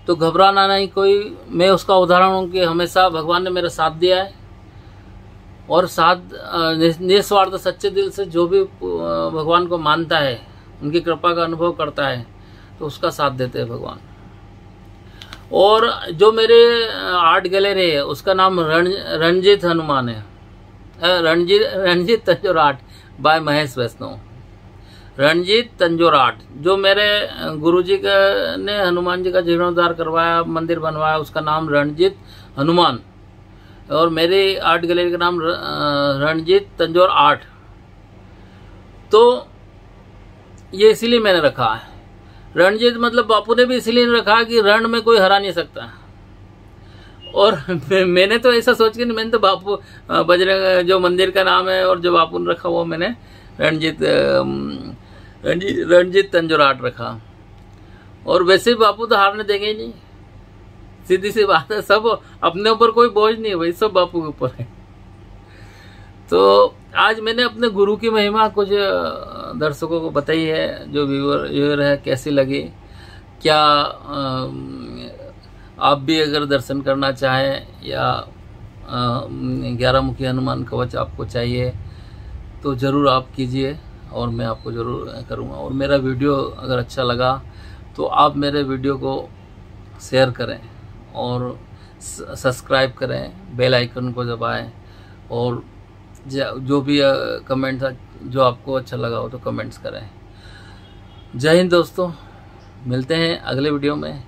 [SPEAKER 1] तो घबराना नहीं कोई। मैं उसका उदाहरण हूँ कि हमेशा भगवान ने मेरा साथ दिया है, और साथ निस्वार्थ सच्चे दिल से जो भी भगवान को मानता है, उनकी कृपा का अनुभव करता है, तो उसका साथ देते हैं भगवान। और जो मेरे आर्ट गैलरी है उसका नाम रणजीत हनुमान है, Ranjit Tanjore art by Mahesh Vaishnav. Ranjit Tanjore art, जो मेरे गुरुजी ने हनुमान जी का जीर्णोद्धार करवाया, मंदिर बनवाया, उसका नाम रणजीत हनुमान, और मेरे आर्ट गैलरी का नाम रणजीत तंजोर आर्ट। तो ये इसीलिए मैंने रखा है रणजीत, मतलब बापू ने भी इसीलिए रखा कि रण में कोई हरा नहीं सकता। और मैंने तो ऐसा सोच के नहीं, मैंने तो बापू बजरंग जो मंदिर का नाम है और जो बापू ने रखा वो मैंने रणजीत तंजोर आर्ट रखा। और वैसे बापू तो हारने देंगे ही नहीं, सीधी सी बात है। सब अपने ऊपर कोई बोझ नहीं है भाई, सब बापू के ऊपर है। तो आज मैंने अपने गुरु की महिमा कुछ दर्शकों को बताई है, जो व्यूअर है कैसी लगी। क्या आप भी अगर दर्शन करना चाहें या 11 मुखी हनुमान कवच आपको चाहिए तो ज़रूर आप कीजिए, और मैं आपको ज़रूर करूँगा। और मेरा वीडियो अगर अच्छा लगा तो आप मेरे वीडियो को शेयर करें और सब्सक्राइब करें, बेल आइकन को दबाएं, और जो भी कमेंट था, जो आपको अच्छा लगा हो तो कमेंट्स करें। जय हिंद दोस्तों, मिलते हैं अगले वीडियो में।